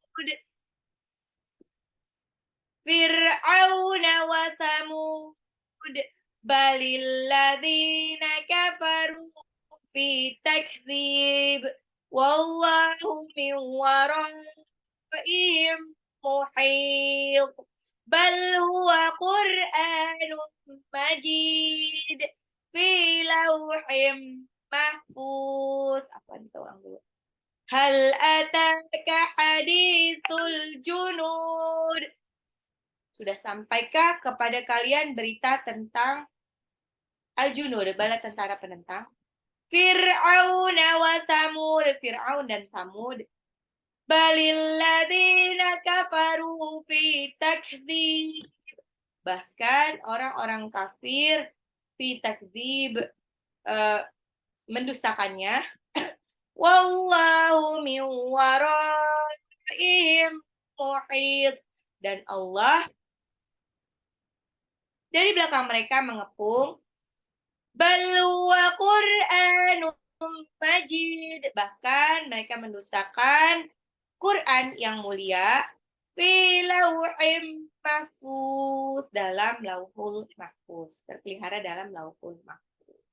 Fir'auna wa Thamud. Balil ladzina kafaru fi takdzib wallahu min waraihim muhit. Bal huwa Qur'anun majid fi lauhim mahfuz. Apa itu ulang dulu? Hal ataka hadithul junud. Sudah sampaikah kepada kalian berita tentang al-junud, bala tentara penentang? Fir'aun wa Thamud, Fir'aun dan Thamud. Balil ladzina kafaru fi takdzib. Bahkan orang-orang kafir fi takdzib, mendustakannya. Wallahu min waraihim muhit. Dan Allah dari belakang mereka mengepung. Bal huwa Qur'anun majid. Bahkan mereka mendustakan Quran yang mulia. Fi lauhim mahfuz. Dalam lauhul mahfuz. Terpelihara dalam lauhul mahfuz.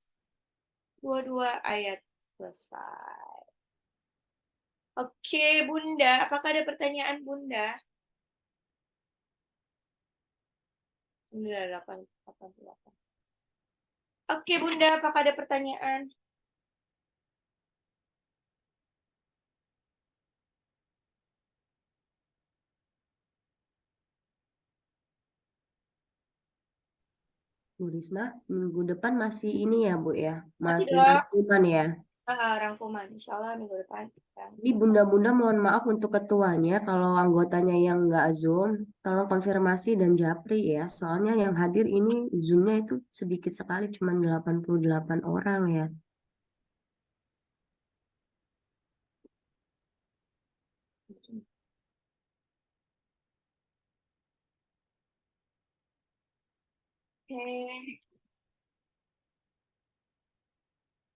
Dua-dua ayat selesai. Oke, Bunda. Apakah ada pertanyaan, Bunda? Bunda 888. Oke, Bunda, apakah ada pertanyaan?
Bu Risma, minggu depan masih ini ya, Bu ya?
Masih
Masih
dong.
rangkuman ya?
Rangkuman. Insya Allah minggu depan.
Jadi bunda-bunda mohon maaf untuk ketuanya, kalau anggotanya yang nggak Zoom, tolong konfirmasi dan japri ya. Soalnya yang hadir ini Zoom-nya itu sedikit sekali, cuma 88 orang ya.
Oke.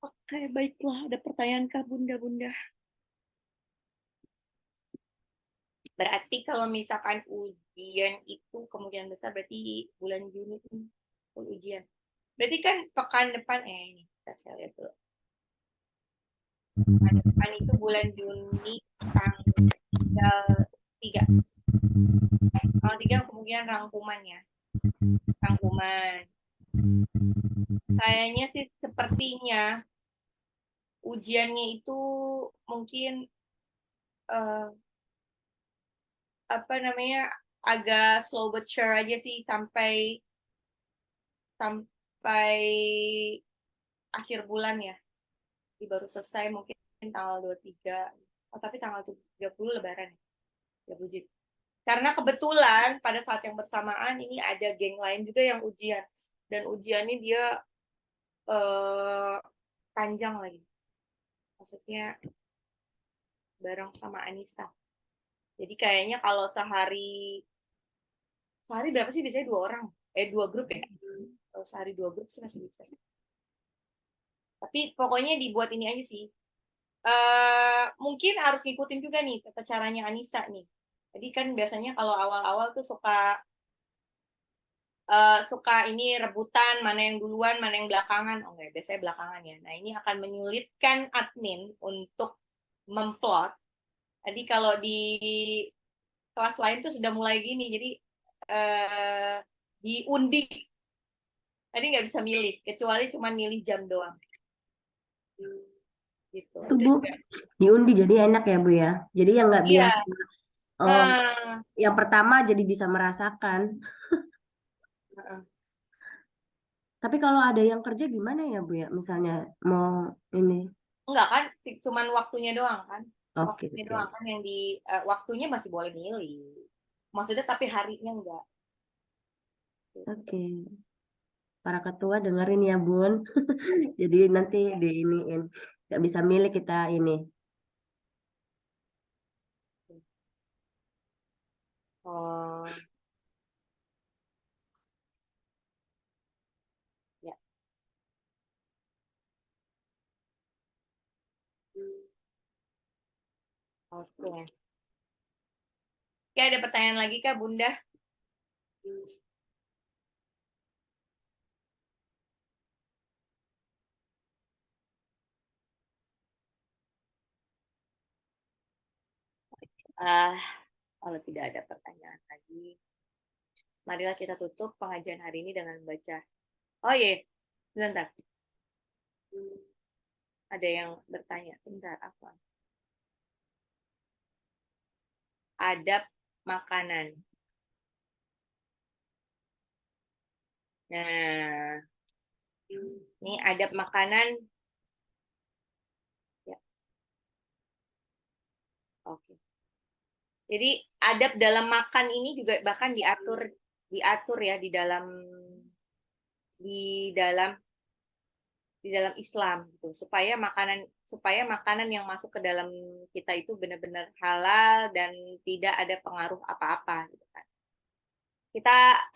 Oke, baiklah. Ada pertanyaankah, Bunda-Bunda? Berarti kalau misalkan ujian itu kemungkinan besar berarti bulan Juni ini full ujian. Berarti kan pekan depan, ini saya lihat dulu. Pekan depan itu bulan Juni tanggal 3. Tanggal 3 kemungkinan rangkumannya. Rangkuman. Kayaknya sih sepertinya ujiannya itu mungkin apa namanya agak slow but sure aja sih sampai akhir bulan ya. Jadi baru selesai mungkin tanggal 23. Oh, tapi tanggal 30 lebaran ya, Bu Jit. Karena kebetulan pada saat yang bersamaan ini ada geng lain juga yang ujian. Dan ujiannya dia panjang lagi. Maksudnya bareng sama Anissa. Jadi kayaknya kalau sehari berapa sih biasanya 2 orang? 2 grup ya? Kalau sehari 2 grup sih masih bisa. Tapi pokoknya dibuat ini aja sih. Mungkin harus ngikutin juga nih tata caranya Anissa nih. Jadi kan biasanya kalau awal-awal tuh suka ini rebutan mana yang duluan, mana yang belakangan. Oh enggak, biasanya belakangan ya. Nah, ini akan menyulitkan admin untuk memplot. Jadi kalau di kelas lain tuh sudah mulai gini, jadi diundi. Tadi nggak bisa milih, kecuali cuma milih jam doang. Gitu.
Itu Bu, diundi jadi enak ya Bu ya. Jadi yang nggak
Iya.
biasa, oh,
Nah,
yang pertama jadi bisa merasakan. Tapi kalau ada yang kerja gimana ya Bu ya? Misalnya mau ini.
enggak kan, cuman waktunya doang kan.
Oke,
Waktunya
oke.
doang kan yang di waktunya masih boleh milih. Maksudnya tapi harinya enggak.
Oke. Para ketua dengerin ya Bun. Jadi nanti diiniin. Nggak bisa milih kita ini.
Oh, ya. Oke. Oke, ada pertanyaan lagi Kak Bunda? Ah, kalau tidak ada pertanyaan lagi, marilah kita tutup pengajian hari ini dengan membaca. Oh iya, sebentar. Ada yang bertanya. Bentar, apa? Adab makanan. Nah, ini adab makanan. Ya, oke. Jadi adab dalam makan ini juga bahkan diatur ya di dalam di dalam Islam gitu supaya makanan yang masuk ke dalam kita itu benar-benar halal dan tidak ada pengaruh apa-apa gitu kan. Kita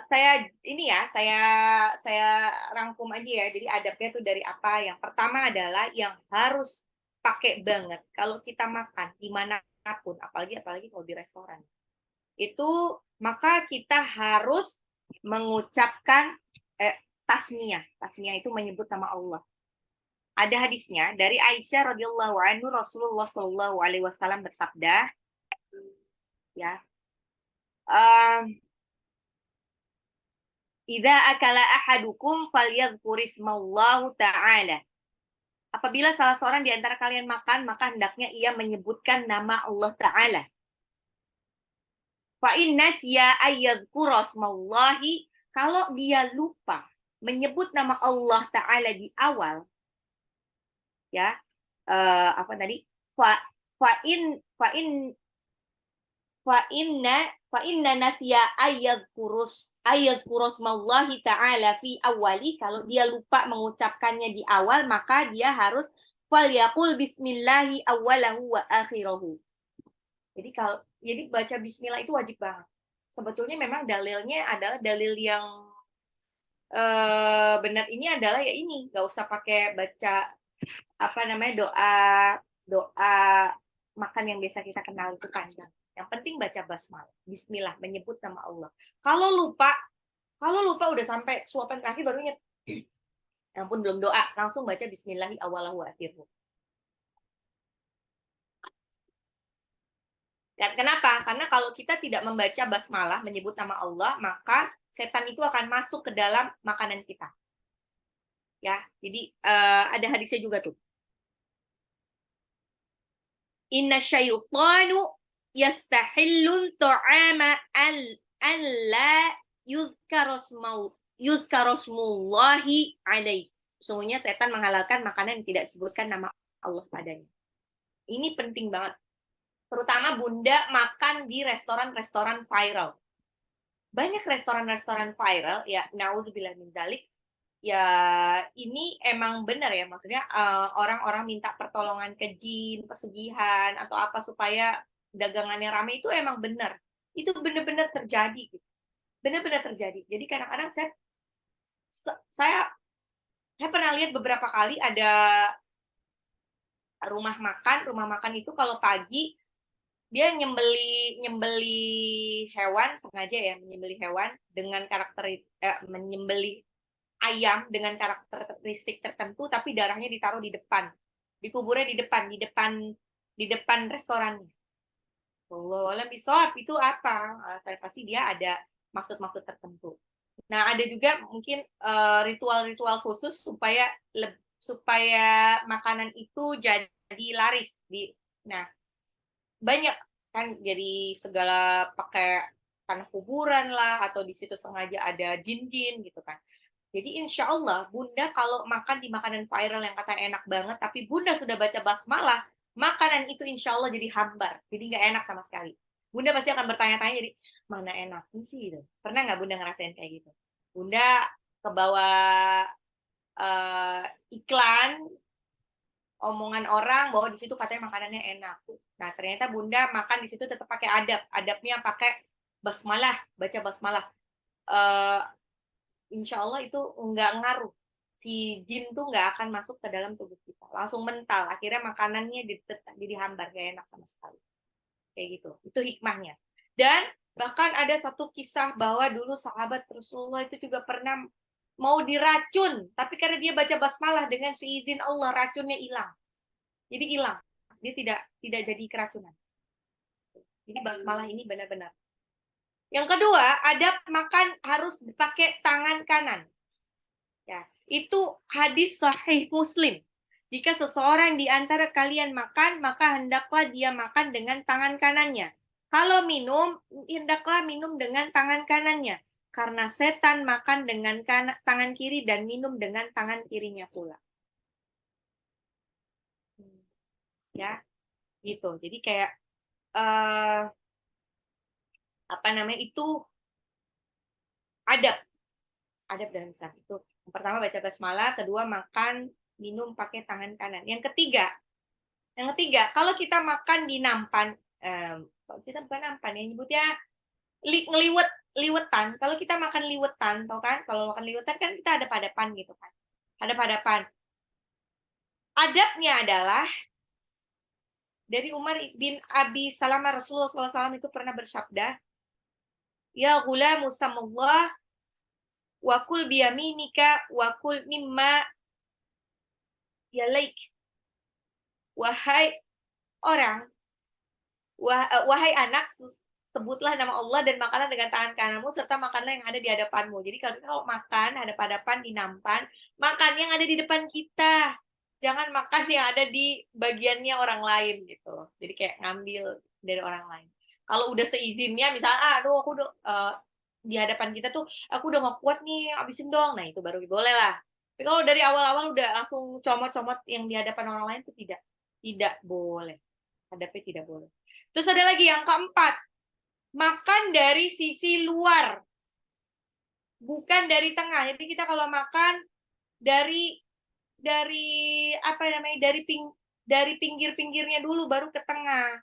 saya rangkum aja ya. Jadi adabnya tuh dari apa? Yang pertama adalah yang harus pakai banget kalau kita makan dimanapun, apalagi kalau di restoran. Itu maka kita harus mengucapkan tasmiyah. Tasmiyah itu menyebut nama Allah. Ada hadisnya dari Aisyah radhiyallahu anhu, Rasulullah shallallahu alaihi wasallam bersabda, ya, idza akala ahadukum falyadhkur ismallahu ta'ala. Apabila salah seorang di antara kalian makan, maka hendaknya ia menyebutkan nama Allah Ta'ala. Fa in nasiya ayyadhkura ismallahi, kalau dia lupa menyebut nama Allah Ta'ala di awal, ya, apa tadi? Fa fa in fa in fa inna nasiya ayadkurusmallahi ta'ala fi awali, kalau dia lupa mengucapkannya di awal, maka dia harus falyaqul bismillahi awalahu wa akhirahu. Jadi baca bismillah itu wajib banget. Sebetulnya memang dalilnya adalah dalil yang benar ini adalah ya ini, nggak usah pakai baca apa namanya doa makan yang biasa kita kenal itu panjang. Yang penting baca basmalah, bismillah, menyebut nama Allah. Kalau lupa udah sampai suapan terakhir baru ingat. Ya ampun belum doa, langsung baca bismillahi awalahu akhirhu. Kenapa? Karena kalau kita tidak membaca basmalah, menyebut nama Allah, maka setan itu akan masuk ke dalam makanan kita. Ya, jadi ada hadisnya juga tuh. Inna syaitanu yastahillun ta'ama an la yuzkarosmullahi alaih. Sesungguhnya setan menghalalkan makanan yang tidak disebutkan nama Allah padanya. Ini penting banget. Terutama Bunda makan di restoran-restoran viral. Banyak restoran-restoran viral, ya, naudzubillah min dzalik, ya ini emang benar ya, maksudnya, orang-orang minta pertolongan ke jin, pesugihan, atau apa supaya dagangannya rame itu emang benar. Itu benar-benar terjadi gitu, benar-benar terjadi. Jadi kadang-kadang se saya pernah lihat beberapa kali ada rumah makan itu kalau pagi dia nyembeli nyembeli hewan sengaja ya, menyembeli hewan dengan menyembeli ayam dengan karakteristik tertentu, tapi darahnya ditaruh di depan. Dikuburnya di depan restorannya. Wallahu a'lam bishawab, itu apa? Saya pasti dia ada maksud-maksud tertentu. Nah, ada juga mungkin ritual-ritual khusus supaya makanan itu jadi laris di. Nah, banyak kan, jadi segala pakai tanah kuburan lah, atau di situ sengaja ada jin-jin gitu kan. Jadi insya Allah Bunda kalau makan di makanan viral yang katanya enak banget, tapi Bunda sudah baca basmalah, makanan itu insya Allah jadi hambar, jadi nggak enak sama sekali. Bunda pasti akan bertanya-tanya, jadi mana enaknya sih gitu. Pernah nggak Bunda ngerasain kayak gitu? Bunda ke bawah iklan, omongan orang bahwa di situ katanya makanannya enak. Nah ternyata Bunda makan di situ tetap pakai adabnya pakai basmalah, baca basmalah. Eh, Insya Allah itu nggak ngaruh. Si jin tuh nggak akan masuk ke dalam tubuh kita. Langsung mental. Akhirnya makanannya jadi hambar, gak enak sama sekali. Kayak gitu. Itu hikmahnya. Dan bahkan ada satu kisah bahwa dulu sahabat Rasulullah itu juga pernah mau diracun. Tapi karena dia baca basmalah dengan seizin Allah, racunnya hilang. Jadi hilang. Dia tidak jadi keracunan. Jadi basmalah ini benar-benar. Yang kedua, adab makan harus dipakai tangan kanan. Ya, itu hadis sahih Muslim. Jika seseorang di antara kalian makan, maka hendaklah dia makan dengan tangan kanannya. Kalau minum, hendaklah minum dengan tangan kanannya. Karena setan makan dengan tangan kiri dan minum dengan tangan kirinya pula. Ya, gitu. Jadi kayak uh, apa namanya itu adab, adab dalam Islam itu. Yang pertama baca basmalah, kedua makan, minum pakai tangan kanan. Yang ketiga, kalau kita makan di nampan, kalau kita bukan nampan ya, nyebutnya liwetan. Kalau kita makan liwetan, tau kan? Kalau makan liwetan kan kita ada hadapan gitu kan. Ada hadapan. Adabnya adalah dari Umar bin Abi Salamah, Rasulullah SAW itu pernah bersabda, ya gulamu samullah wa kul biyaminika wa kul mimma yalaik. Wahai orang, wahai anak, sebutlah nama Allah dan makanlah dengan tangan kananmu serta makanlah yang ada di hadapanmu. Jadi kalau makan hadap-hadapan di nampan, makan yang ada di depan kita. Jangan makan yang ada di bagiannya orang lain gitu. Jadi kayak ngambil dari orang lain. Kalau udah seizinnya, misalnya, aduh aku udah di hadapan kita tuh, aku udah gak kuat nih, abisin dong. Nah itu baru boleh lah. Tapi kalau dari awal-awal udah langsung comot-comot yang di hadapan orang lain itu tidak boleh. Hadapnya tidak boleh. Terus ada lagi yang keempat, makan dari sisi luar, bukan dari tengah. Jadi kita kalau makan dari apa namanya, dari pinggir-pinggirnya dulu baru ke tengah.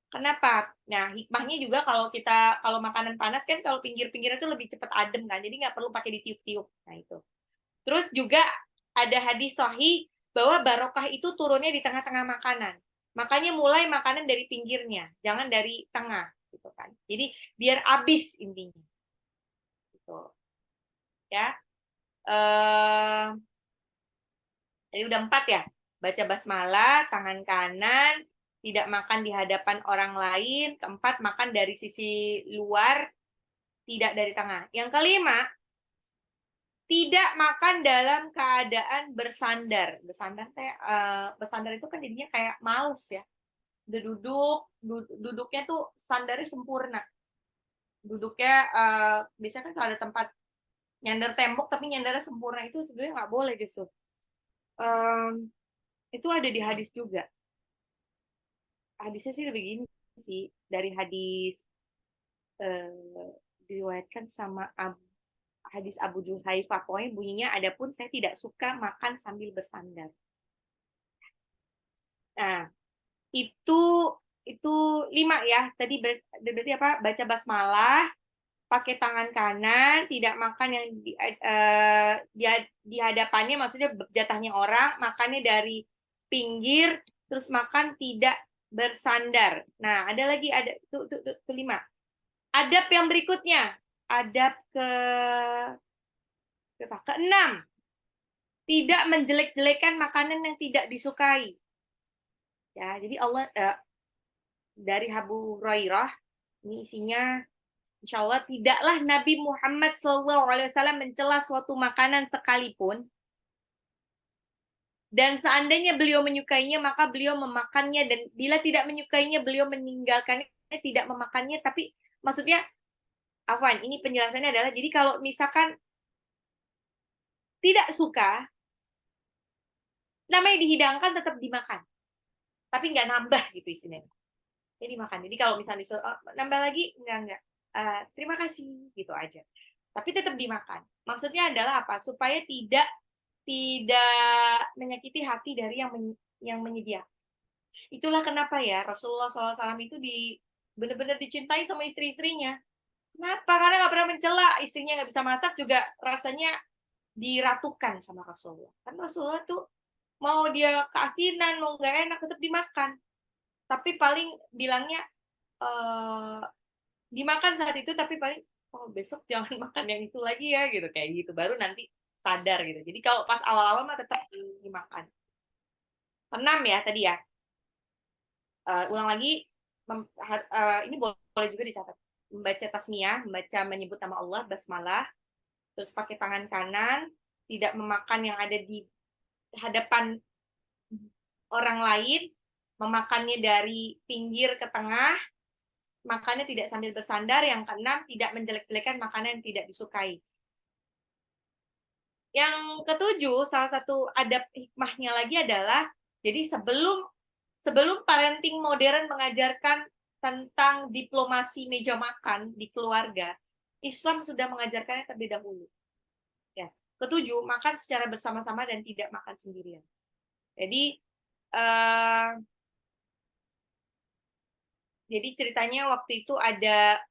Kenapa? Nah, hikmahnya juga kalau makanan panas kan kalau pinggir-pinggirnya itu lebih cepat adem kan, jadi nggak perlu pakai ditiup-tiup. Nah itu. Terus juga ada hadis sahih bahwa barokah itu turunnya di tengah-tengah makanan. Makanya mulai makanan dari pinggirnya, jangan dari tengah gitu kan. Jadi biar habis intinya. Gitu. Ya. Jadi udah 4 ya. Baca basmalah, tangan kanan, tidak makan di hadapan orang lain. Keempat, makan dari sisi luar, tidak dari tengah. Yang kelima, tidak makan dalam keadaan bersandar. Bersandar itu kan jadinya kayak mouse ya. Udah duduknya tuh sandarnya sempurna. Duduknya biasanya kan kalau ada tempat nyandar tembok tapi nyandarnya sempurna, itu sebenarnya nggak boleh justru. Itu ada di hadis juga. Hadisnya sih begini sih, dari hadis diriwayatkan sama hadis Abu Juhaifah, pokoknya bunyinya, adapun saya tidak suka makan sambil bersandar. Nah, itu itu 5 ya. Tadi berarti apa? Baca basmalah, pakai tangan kanan, tidak makan yang di hadapannya, maksudnya jatahnya orang, makannya dari pinggir, terus makan tidak bersandar. Nah, ada lagi, ada itu 5. Adab yang berikutnya, adab ke-6, tidak menjelek-jelekan makanan yang tidak disukai. Ya, jadi Allah dari Abu Hurairah, ini isinya, insya Allah tidaklah Nabi Muhammad SAW mencela suatu makanan sekalipun, dan seandainya beliau menyukainya maka beliau memakannya, dan bila tidak menyukainya beliau meninggalkannya, tidak memakannya. Tapi maksudnya, Afwan, ini penjelasannya adalah, jadi kalau misalkan tidak suka, namanya dihidangkan tetap dimakan, tapi nggak nambah gitu istilahnya. Jadi makan. Jadi kalau misalnya disuruh nambah lagi, enggak. Terima kasih gitu aja. Tapi tetap dimakan. Maksudnya adalah apa? Supaya tidak menyakiti hati dari yang menyediakan. Itulah kenapa ya Rasulullah SAW itu benar-benar dicintai sama istri-istrinya. Kenapa? Karena nggak pernah mencela, istrinya nggak bisa masak juga rasanya diratukan sama Rasulullah. Kan Rasulullah tuh mau dia keasinan, mau nggak enak, tetap dimakan. Tapi paling bilangnya dimakan saat itu, tapi paling besok jangan makan yang itu lagi ya gitu, kayak gitu, baru nanti sadar gitu. Jadi kalau pas awal-awal mah tetap dimakan. 6 ya tadi ya. Ulang lagi, ini boleh juga dicatat. Membaca tasmiyah, membaca menyebut nama Allah, basmalah, terus pakai tangan kanan, tidak memakan yang ada di hadapan orang lain, memakannya dari pinggir ke tengah, makannya tidak sambil bersandar. Yang ke-6, tidak menjelek-jelekan makanan yang tidak disukai. Yang ke-7, salah satu adab hikmahnya lagi adalah, jadi sebelum parenting modern mengajarkan tentang diplomasi meja makan di keluarga, Islam sudah mengajarkannya terlebih dahulu. Ya. ke-7, makan secara bersama-sama dan tidak makan sendirian. Jadi ceritanya waktu itu ada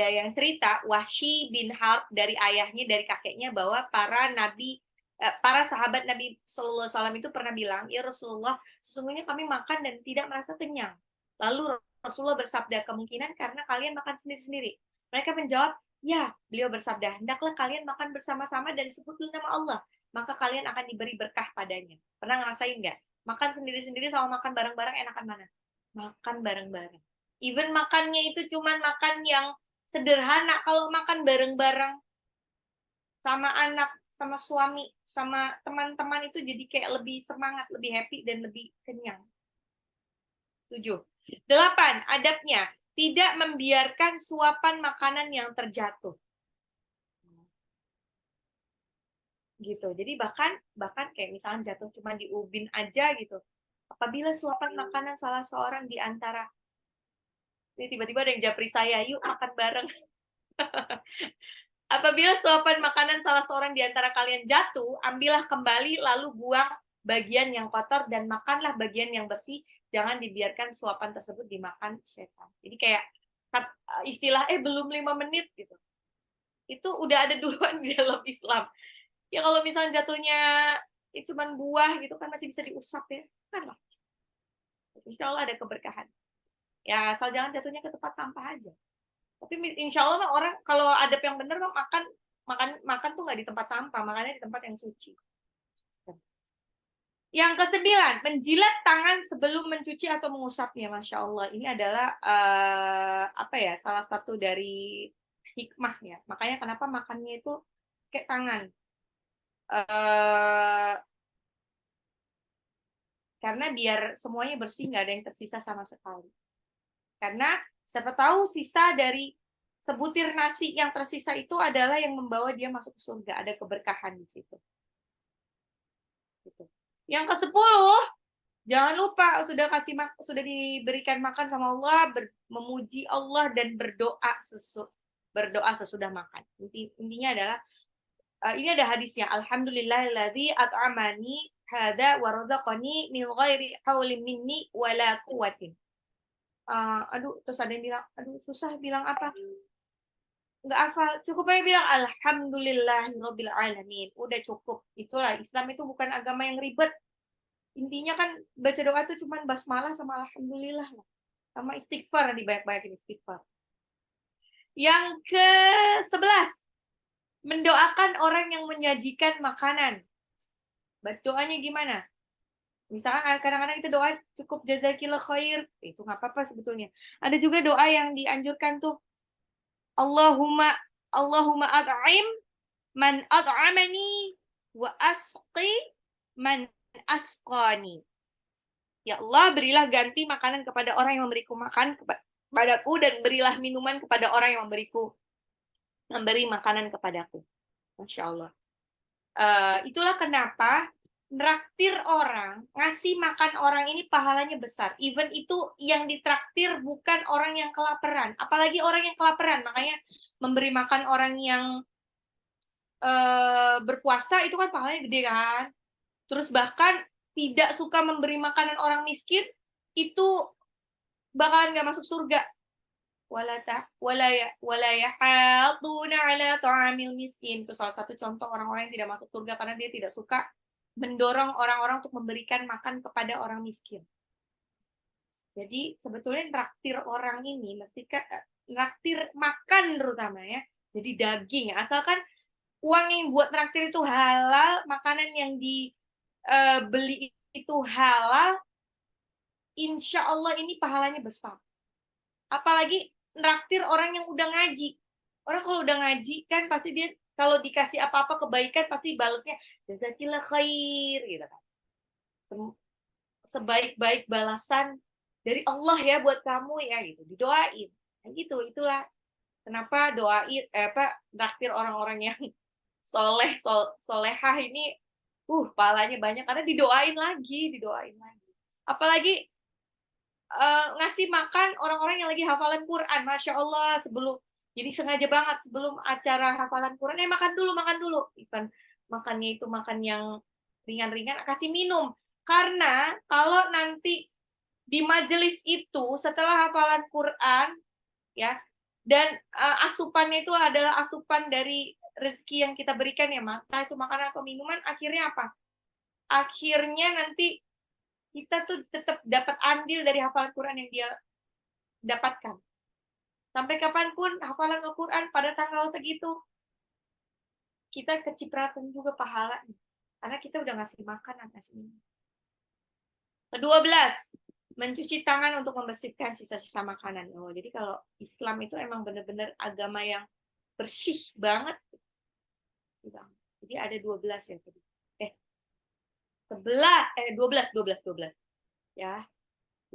yang cerita, Wahsy bin Harb dari ayahnya, dari kakeknya, bahwa para sahabat Nabi Sallallahu Alaihi Wasallam itu pernah bilang, ya Rasulullah, sesungguhnya kami makan dan tidak merasa kenyang. Lalu Rasulullah bersabda, kemungkinan karena kalian makan sendiri-sendiri. Mereka menjawab, ya. Beliau bersabda, hendaklah kalian makan bersama-sama dan sebutlah nama Allah, maka kalian akan diberi berkah padanya. Pernah ngerasain nggak? Makan sendiri-sendiri sama makan bareng-bareng, enakan mana? Makan bareng-bareng. Even makannya itu cuman makan yang sederhana, kalau makan bareng-bareng sama anak, sama suami, sama teman-teman, itu jadi kayak lebih semangat, lebih happy, dan lebih kenyang. 7. 8. Adabnya, tidak membiarkan suapan makanan yang terjatuh. Gitu. Jadi bahkan kayak misalnya jatuh cuma di ubin aja gitu. Apabila suapan makanan salah seorang di antara, ini tiba-tiba ada yang japri saya, yuk makan bareng. Apabila suapan makanan salah seorang di antara kalian jatuh, ambillah kembali, lalu buang bagian yang kotor dan makanlah bagian yang bersih. Jangan dibiarkan suapan tersebut dimakan setan. Jadi kayak istilah belum 5 menit gitu. Itu udah ada duluan di dalam Islam. Ya kalau misalnya jatuhnya cuma buah gitu kan masih bisa diusap ya. Kan lah. Insya Allah ada keberkahan. Ya asal jangan jatuhnya ke tempat sampah aja. Tapi insya Allah orang kalau adab yang benar makan tuh nggak di tempat sampah, makannya di tempat yang suci. Yang ke-9, menjilat tangan sebelum mencuci atau mengusapnya. Masya Allah, ini adalah salah satu dari hikmahnya. Makanya kenapa makannya itu kayak tangan. Karena biar semuanya bersih, nggak ada yang tersisa sama sekali. Karena siapa tahu sisa dari sebutir nasi yang tersisa itu adalah yang membawa dia masuk ke surga. Ada keberkahan di situ. Gitu. Yang ke-10, jangan lupa sudah diberikan makan sama Allah, memuji Allah dan berdoa berdoa sesudah makan. Intinya adalah ini ada hadisnya, alhamdulillahilladzi at'amani hada wa razaqani min ghairi haulin minni wala quwwatin. Aduh, terus ada yang bilang, aduh susah bilang apa? Nggak hafal, cukup aja bilang alhamdulillahirabbil alamin. Udah cukup. Itulah Islam itu bukan agama yang ribet. Intinya kan baca doa itu cuman basmalah sama alhamdulillah lah. Sama istighfar, dibanyak-banyakin istighfar. Yang ke-11, mendoakan orang yang menyajikan makanan. Doanya gimana? Misalkan kadang-kadang kita doa cukup jazakillah khair, itu nggak apa-apa sebetulnya. Ada juga doa yang dianjurkan tuh, Allahumma Allahumma at'im man at'amani wa asqi man asqani. Ya Allah, berilah ganti makanan kepada orang yang memberiku makan kepadaku, dan berilah minuman kepada orang yang memberi makanan kepadaku. Masya Allah. Itulah kenapa traktir orang, ngasih makan orang ini pahalanya besar. Even itu yang ditraktir bukan orang yang kelaparan. Apalagi orang yang kelaparan. Makanya memberi makan orang yang berpuasa itu kan pahalanya gede kan. Terus bahkan tidak suka memberi makanan orang miskin, itu bakalan nggak masuk surga. Wala yahadduna ala ta'amil miskin. Itu salah satu contoh orang-orang yang tidak masuk surga karena dia tidak suka mendorong orang-orang untuk memberikan makan kepada orang miskin. Jadi sebetulnya traktir orang ini mesti traktir makan terutama ya. Jadi daging, asalkan uang yang buat traktir itu halal, makanan yang dibeli itu halal, insya Allah ini pahalanya besar. Apalagi traktir orang yang udah ngaji. Orang kalau udah ngaji kan pasti dia kalau dikasih apa-apa kebaikan pasti balasnya jazakillah khair gitu kan. Sebaik-baik balasan dari Allah ya buat kamu ya gitu, didoain. Nah gitu, itulah kenapa traktir orang-orang yang solehah ini pahalanya banyak karena didoain lagi. Apalagi ngasih makan orang-orang yang lagi hafalan Quran, Masya Allah, jadi sengaja banget sebelum acara hafalan Quran, makan dulu. Even makannya itu makan yang ringan-ringan, kasih minum. Karena kalau nanti di majelis itu setelah hafalan Quran, ya, dan asupannya itu adalah asupan dari rezeki yang kita berikan ya, entah itu makanan atau minuman, akhirnya apa? Akhirnya nanti kita tuh tetap dapat andil dari hafalan Quran yang dia dapatkan. Sampai kapanpun hafalan Al-Quran pada tanggal segitu, kita kecipratan juga pahalanya. Karena kita udah ngasih makan, ngasih minum. Ke-12, mencuci tangan untuk membersihkan sisa-sisa makanan. Jadi kalau Islam itu emang benar-benar agama yang bersih banget. Jadi ada 12 ya tadi. 12. Ya,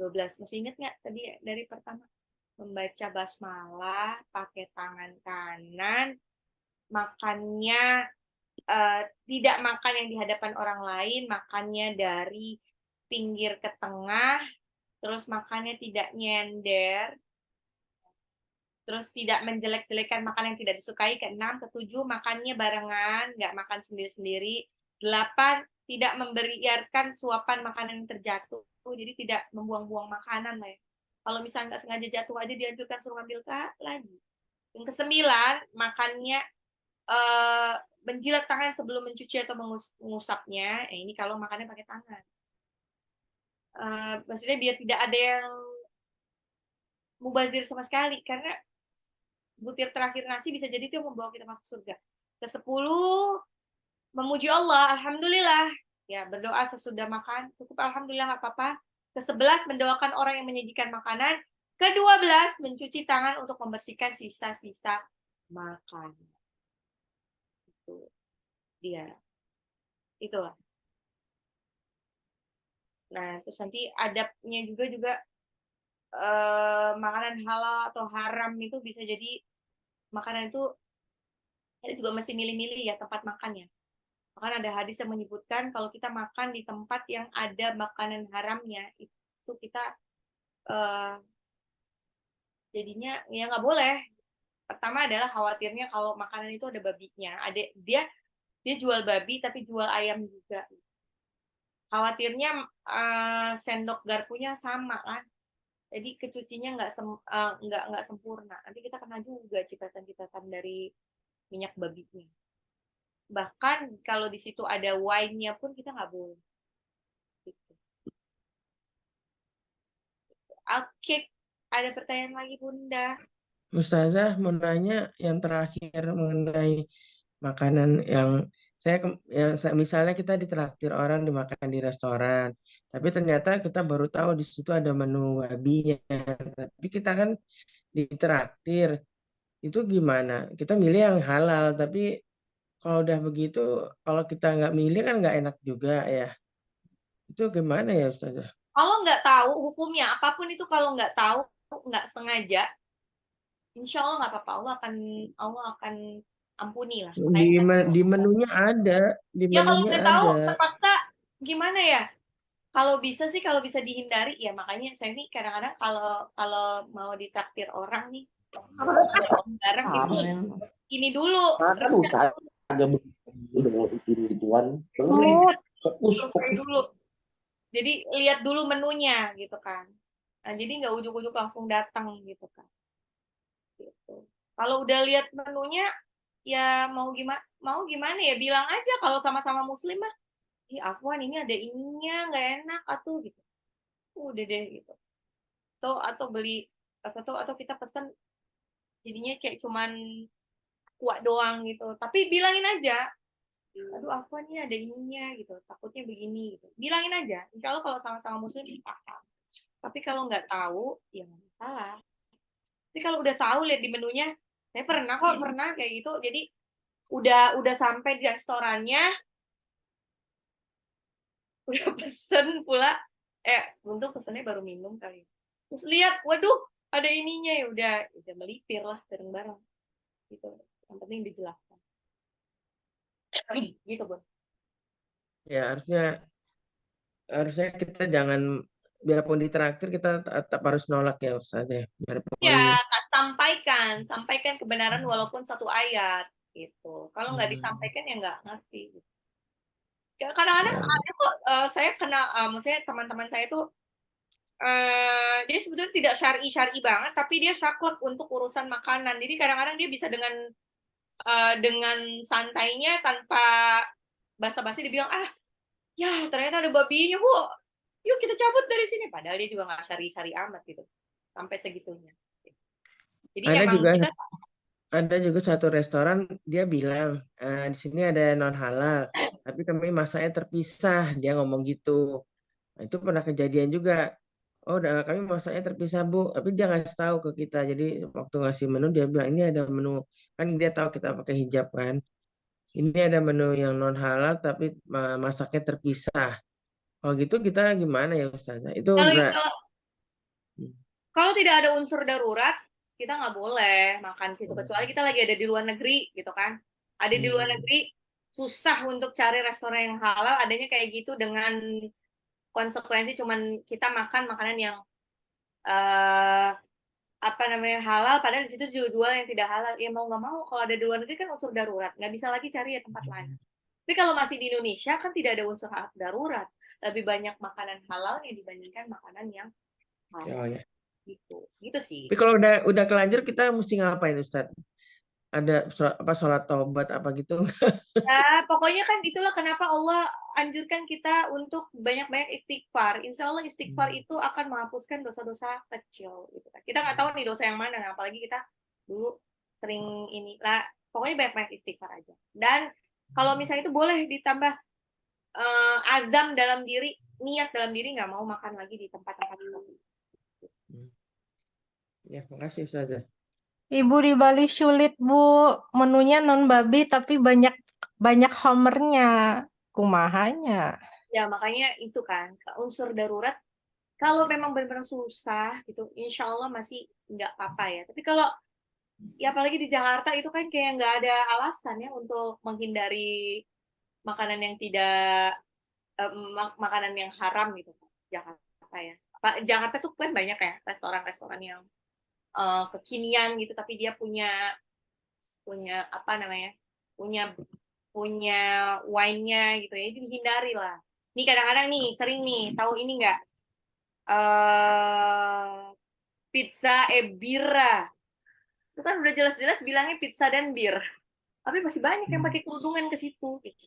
12. Masih ingat nggak tadi dari pertama? Membaca basmalah, pakai tangan kanan, makannya tidak makan yang di hadapan orang lain, makannya dari pinggir ke tengah, terus makannya tidak nyender, terus tidak menjelek-jelekan makanan yang tidak disukai. Ke-6, ke-7, makannya barengan, nggak makan sendiri-sendiri. 8, tidak membiarkan suapan makanan yang terjatuh, jadi tidak membuang-buang makanan lah ya. Kalau misalnya nggak sengaja jatuh aja dianjurkan suruh ambil lagi. Yang ke-9, makannya menjilat tangan sebelum mencuci atau mengusapnya. Ini kalau makannya pakai tangan. Maksudnya biar tidak ada yang mubazir sama sekali, karena butir terakhir nasi bisa jadi itu yang membawa kita masuk surga. Ke-10, memuji Allah, alhamdulillah. Ya, berdoa sesudah makan, cukup alhamdulillah nggak apa-apa. Ke-11, mendoakan orang yang menyajikan makanan. Ke-12, mencuci tangan untuk membersihkan sisa-sisa makan. Itu dia. Itulah. Nah, terus nanti adabnya juga makanan halal atau haram itu bisa jadi makanan itu kita juga mesti milih-milih ya tempat makannya. Bahkan ada hadis yang menyebutkan kalau kita makan di tempat yang ada makanan haramnya, itu kita jadinya ya nggak boleh. Pertama adalah khawatirnya kalau makanan itu ada babinya. Dia jual babi tapi jual ayam juga. Khawatirnya sendok garpunya sama kan. Jadi kecucinya nggak sempurna. Nanti kita kena juga cipratan-cipratan dari minyak babinya. Bahkan kalau di situ ada wine-nya pun kita nggak boleh. Gitu. Oke, ada pertanyaan lagi Bunda?
Ustazah mau nanya yang terakhir mengenai makanan yang misalnya kita ditraktir orang dimakan di restoran, tapi ternyata kita baru tahu di situ ada menu babinya, tapi kita kan ditraktir, itu gimana? Kita milih yang halal, tapi kalau udah begitu, kalau kita nggak milih kan nggak enak juga ya. Itu gimana ya Ustazah?
Kalau nggak tahu hukumnya apapun itu, kalau nggak tahu, nggak sengaja, insya Allah nggak apa-apa. Allah akan ampuni lah.
Di,
Makanya
di menunya ada, di
ya kalau
menunya
nggak tahu
ada.
terpaksa gimana ya? Kalau bisa sih, kalau bisa dihindari ya. Makanya saya nih kadang-kadang kalau kalau mau ditraktir orang nih bareng itu ini dulu,
Kan usaha ada dengan itu-ituan terus
riset
fokus
survei dulu. Jadi lihat dulu menunya gitu kan. Nah, jadi nggak ujuk-ujuk langsung datang gitu kan. Gitu. Kalau udah lihat menunya, ya mau gimana ya, bilang aja kalau sama-sama muslim mah, ih Afwan ini ada ininya nggak enak atuh gitu. Udah deh gitu. Atau beli atau kita pesen jadinya kayak cuman kuah doang gitu. Tapi bilangin aja, aduh Afwan ini ada ininya gitu. Takutnya begini gitu. Bilangin aja. Insya Allah kalau sama-sama muslim paham. Tapi kalau nggak tahu, ya nggak masalah. Tapi kalau udah tahu, lihat di menunya, saya pernah kayak gitu. Jadi udah sampai di restorannya, udah pesen pula, untuk pesennya baru minum kali. Terus lihat, waduh, ada ininya, ya udah melipir lah bareng-bareng. Gitu. Yang penting dijelaskan. Gitu, Bun.
Ya harusnya kita jangan, biarpun ditraktir kita tetap harus nolak ya Ustazah ya. Biarpun
Ya, sampaikan kebenaran walaupun satu ayat gitu. Kalau nggak disampaikan ya nggak ngerti. Gitu. Kadang-kadang
ya,
ada kok, saya kena, maksudnya teman-teman saya tuh, dia sebetulnya tidak syar'i banget, tapi dia saklek untuk urusan makanan. Jadi kadang-kadang dia bisa dengan santainya tanpa basa-basi dibilang, ya ternyata ada babinya bu, yuk kita cabut dari sini. Padahal dia juga nggak syar'i amat gitu, sampai segitunya. Jadi
ada
emang
juga
kita
ada juga satu restoran dia bilang, di sini ada non halal, tapi kami masaknya terpisah. Dia ngomong gitu. Nah, itu pernah kejadian juga. Oh, udah kami masaknya terpisah Bu, tapi dia ngasih tahu ke kita. Jadi waktu ngasih menu dia bilang ini ada menu, kan dia tahu kita pakai hijab kan. Ini ada menu yang non halal tapi masaknya terpisah. Kalau gitu kita gimana ya Ustazah? Itu
kalau
enggak.
kalau tidak ada unsur darurat, kita nggak boleh makan situ, kecuali kita lagi ada di luar negeri gitu kan. Ada di luar negeri, susah untuk cari restoran yang halal, adanya kayak gitu dengan konsekuensi cuman kita makan makanan yang eh apa namanya halal, padahal di situ juga jual yang tidak halal. Ya mau nggak mau, kalau ada di luar negeri kan unsur darurat, nggak bisa lagi cari ya tempat lain. Tapi kalau masih di Indonesia kan tidak ada unsur darurat, lebih banyak makanan halalnya dibandingkan makanan yang haram.
Oh ya.
Gitu sih.
Tapi kalau udah kelanjur kita mesti ngapain Ustaz? Ada sholat taubat apa gitu?
Ya, pokoknya kan itulah kenapa Allah anjurkan kita untuk banyak-banyak istighfar. Insya Allah istighfar itu akan menghapuskan dosa-dosa kecil. Gitu kan. Kita nggak tahu nih dosa yang mana, apalagi kita dulu sering inilah. Pokoknya banyak-banyak istighfar aja. Dan kalau misalnya itu boleh ditambah azam dalam diri, niat dalam diri nggak mau makan lagi di tempat-tempat itu.
Ya, makasih Ustazah.
Ibu di Bali sulit, Bu. Menunya non babi tapi banyak banyak homernya. Kumahanya.
Ya makanya itu kan unsur darurat. Kalau memang benar-benar susah gitu, insya Allah masih nggak apa-apa ya. Tapi kalau ya apalagi di Jakarta itu kan kayak nggak ada alasan ya untuk menghindari makanan yang tidak makanan yang haram gitu. Jakarta ya. Jakarta tuh kan banyak ya restoran-restoran yang kekinian gitu, tapi dia punya apa namanya, punya wine-nya gitu ya, itu dihindari lah. Nih kadang-kadang nih sering nih, tahu ini nggak, pizza e birra, itu kan udah jelas-jelas bilangnya pizza dan bir, tapi masih banyak yang pakai kerudungan ke situ gitu.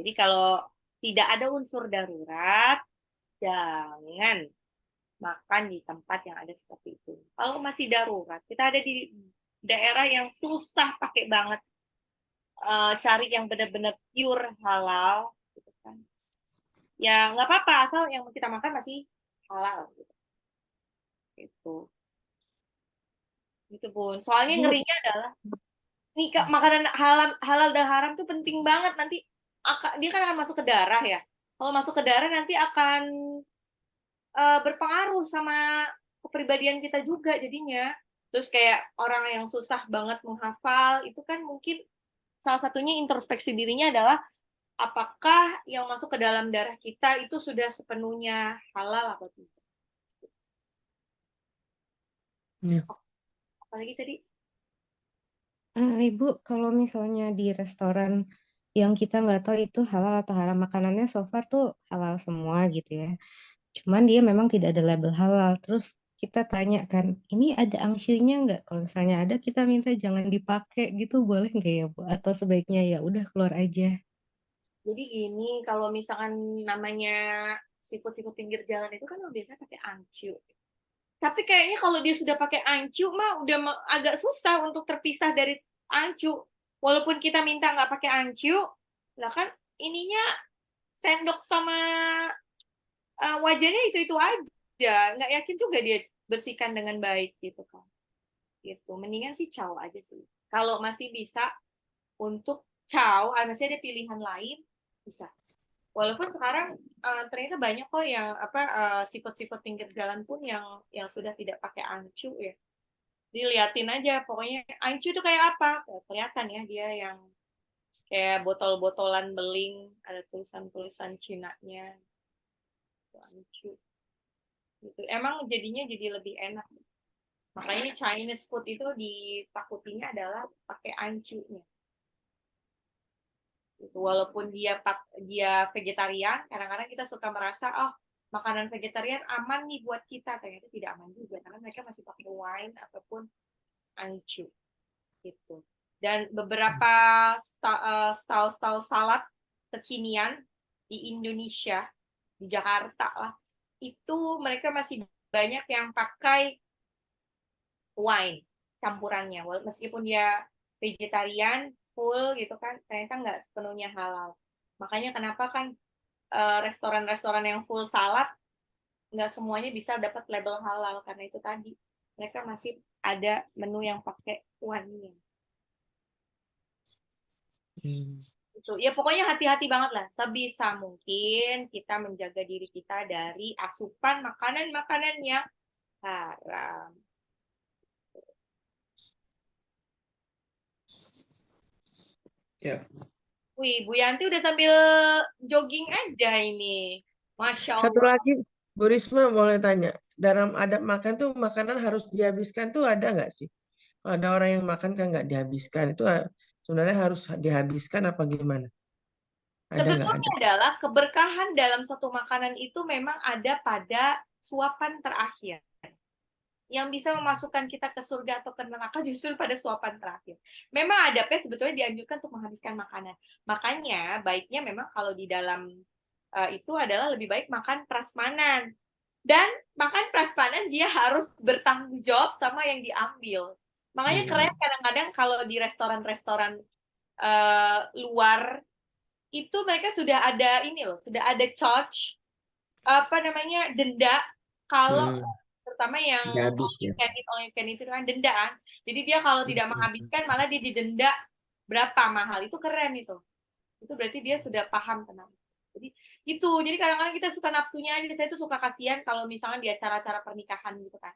Jadi kalau tidak ada unsur darurat, jangan makan di tempat yang ada seperti itu. Kalau masih darurat, kita ada di daerah yang susah pakai banget cari yang benar-benar pure halal, gitu kan. Ya nggak apa-apa asal yang kita makan masih halal, gitu. Gitu Bun. Soalnya
Bu,
ngerinya adalah nih makanan halal dan haram tuh penting banget, nanti dia kan akan masuk ke darah ya. Kalau masuk ke darah nanti akan berpengaruh sama kepribadian kita juga jadinya. Terus kayak orang yang susah banget menghafal, itu kan mungkin salah satunya introspeksi dirinya adalah apakah yang masuk ke dalam darah kita itu sudah sepenuhnya halal atau tidak.
Ya.
Apalagi tadi?
Ibu, kalau misalnya di restoran yang kita nggak tahu itu halal atau haram, makanannya so far tuh halal semua gitu ya. Cuman dia memang tidak ada label halal. Terus kita tanya kan, ini ada angsiunya nggak? Kalau misalnya ada, kita minta jangan dipakai gitu, boleh nggak ya Bu? Atau sebaiknya ya udah keluar aja.
Jadi gini, kalau misalkan namanya siput-siput pinggir jalan itu kan biasanya pakai ancu. Tapi kayaknya kalau dia sudah pakai ancu mah udah agak susah untuk terpisah dari ancu. Walaupun kita minta nggak pakai ancu, lah kan ininya sendok sama wajannya itu aja. Nggak yakin juga dia bersihkan dengan baik gitu kan. Gitu. Mendingan sih caw aja sih. Kalau masih bisa untuk caw, masih ada pilihan lain, bisa. Walaupun sekarang ternyata banyak kok yang siput-siput pinggir jalan pun yang sudah tidak pakai ancu ya. Diliatin aja, pokoknya ancu itu kayak apa? Kelihatan ya dia yang kayak botol-botolan beling, ada tulisan-tulisan Cina-nya. Ancu. Gitu. Emang jadinya jadi lebih enak. Makanya Chinese food itu ditakutinya adalah pakai ancunya. Gitu. Walaupun dia vegetarian, kadang-kadang kita suka merasa makanan vegetarian aman nih buat kita, ternyata tidak aman juga karena mereka masih pakai wine ataupun ancu gitu. Dan beberapa style salad kekinian di Indonesia, di Jakarta lah, itu mereka masih banyak yang pakai wine campurannya, meskipun dia vegetarian full gitu kan, ternyata nggak sepenuhnya halal. Makanya kenapa kan restoran-restoran yang full salad nggak semuanya bisa dapat label halal, karena itu tadi mereka masih ada menu yang pakai wine-nya. Gitu. Ya pokoknya hati-hati banget lah, sebisa mungkin kita menjaga diri kita dari asupan makanan-makanan yang haram.
Ya.
Wih, Bu Yanti udah sambil jogging aja ini. Masya
Satu
Allah.
lagi, Bu Risma boleh tanya, dalam adab makan tuh makanan harus dihabiskan tuh ada nggak sih? Kalau ada orang yang makan kan nggak dihabiskan, itu sebenarnya harus dihabiskan apa gimana? Ada nggak ada?
Sebetulnya adalah keberkahan dalam satu makanan itu memang ada pada suapan terakhir. Yang bisa memasukkan kita ke surga atau ke neraka justru pada suapan terakhir. Memang adabnya sebetulnya dianjurkan untuk menghabiskan makanan. Makanya baiknya memang kalau di dalam itu adalah lebih baik makan prasmanan. Dan makan prasmanan dia harus bertanggung jawab sama yang diambil. Makanya keren kadang-kadang kalau di restoran-restoran luar itu mereka sudah ada ini loh, sudah ada charge denda kalau terutama yang all you can eat itu kan denda kan. Jadi dia kalau tidak menghabiskan malah dia didenda berapa mahal. Itu keren itu. Itu berarti dia sudah paham tentang. Jadi kadang-kadang kita suka nafsunya aja. Saya tuh suka kasihan kalau misalnya di acara-acara pernikahan gitu kan.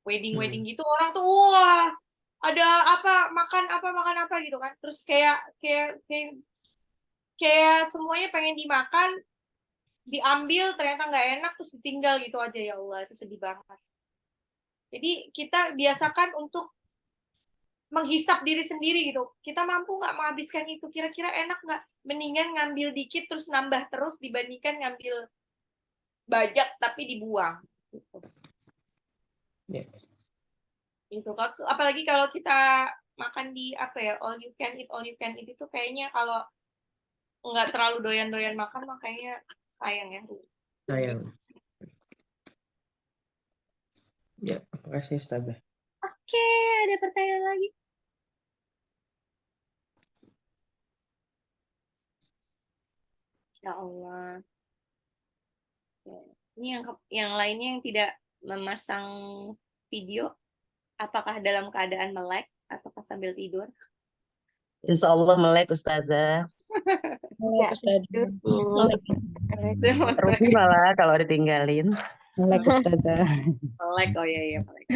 Wedding gitu orang tuh wah, ada makan apa gitu kan. Terus kayak semuanya pengen dimakan, diambil ternyata nggak enak terus ditinggal gitu aja, ya Allah, itu sedih banget. Jadi kita biasakan untuk menghisap diri sendiri gitu. Kita mampu nggak menghabiskan itu? Kira-kira enak nggak? Mendingan ngambil dikit terus nambah terus dibandingkan ngambil banyak tapi dibuang. Gitu.
Ya.
Itu apalagi kalau kita makan di apa ya, all you can eat itu kayaknya kalau nggak terlalu doyan-doyan makan makanya sayang ya.
Sayang. Ya, makasih Ustazah.
Oke, ada pertanyaan lagi? Insya Allah. Ya. Ini yang lainnya yang tidak memasang video, apakah dalam keadaan melek ataukah sambil tidur?
Insya Allah melek Ustazah.
Melek Ustazah.
Rugi malah kalau ditinggalin.
Melek Ustazah.
Melek, oh iya melek.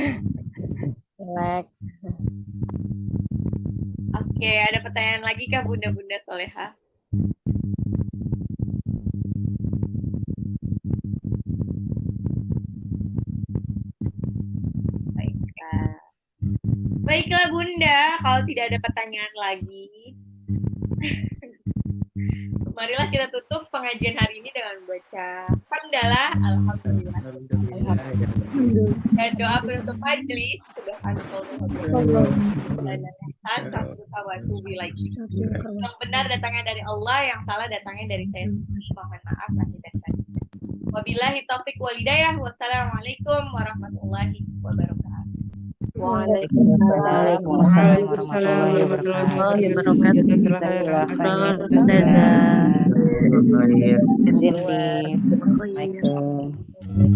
Melek.
Oke, ada pertanyaan lagi kah Bunda-Bunda Soleha? Baiklah Bunda, kalau tidak ada pertanyaan lagi, marilah kita tutup pengajian hari ini dengan membaca hamdalah, alhamdulillah, dan doa penutup majelis. Yang benar datangnya dari Allah, yang salah datangnya dari saya sendiri. Mohon maaf lahir dan batin. Wabillahi taufiq wal hidayah. Wassalamualaikum warahmatullahi wabarakatuh.
Waalaikumsalam warahmatullahi wabarakatuh.
Ustazah.
Izin di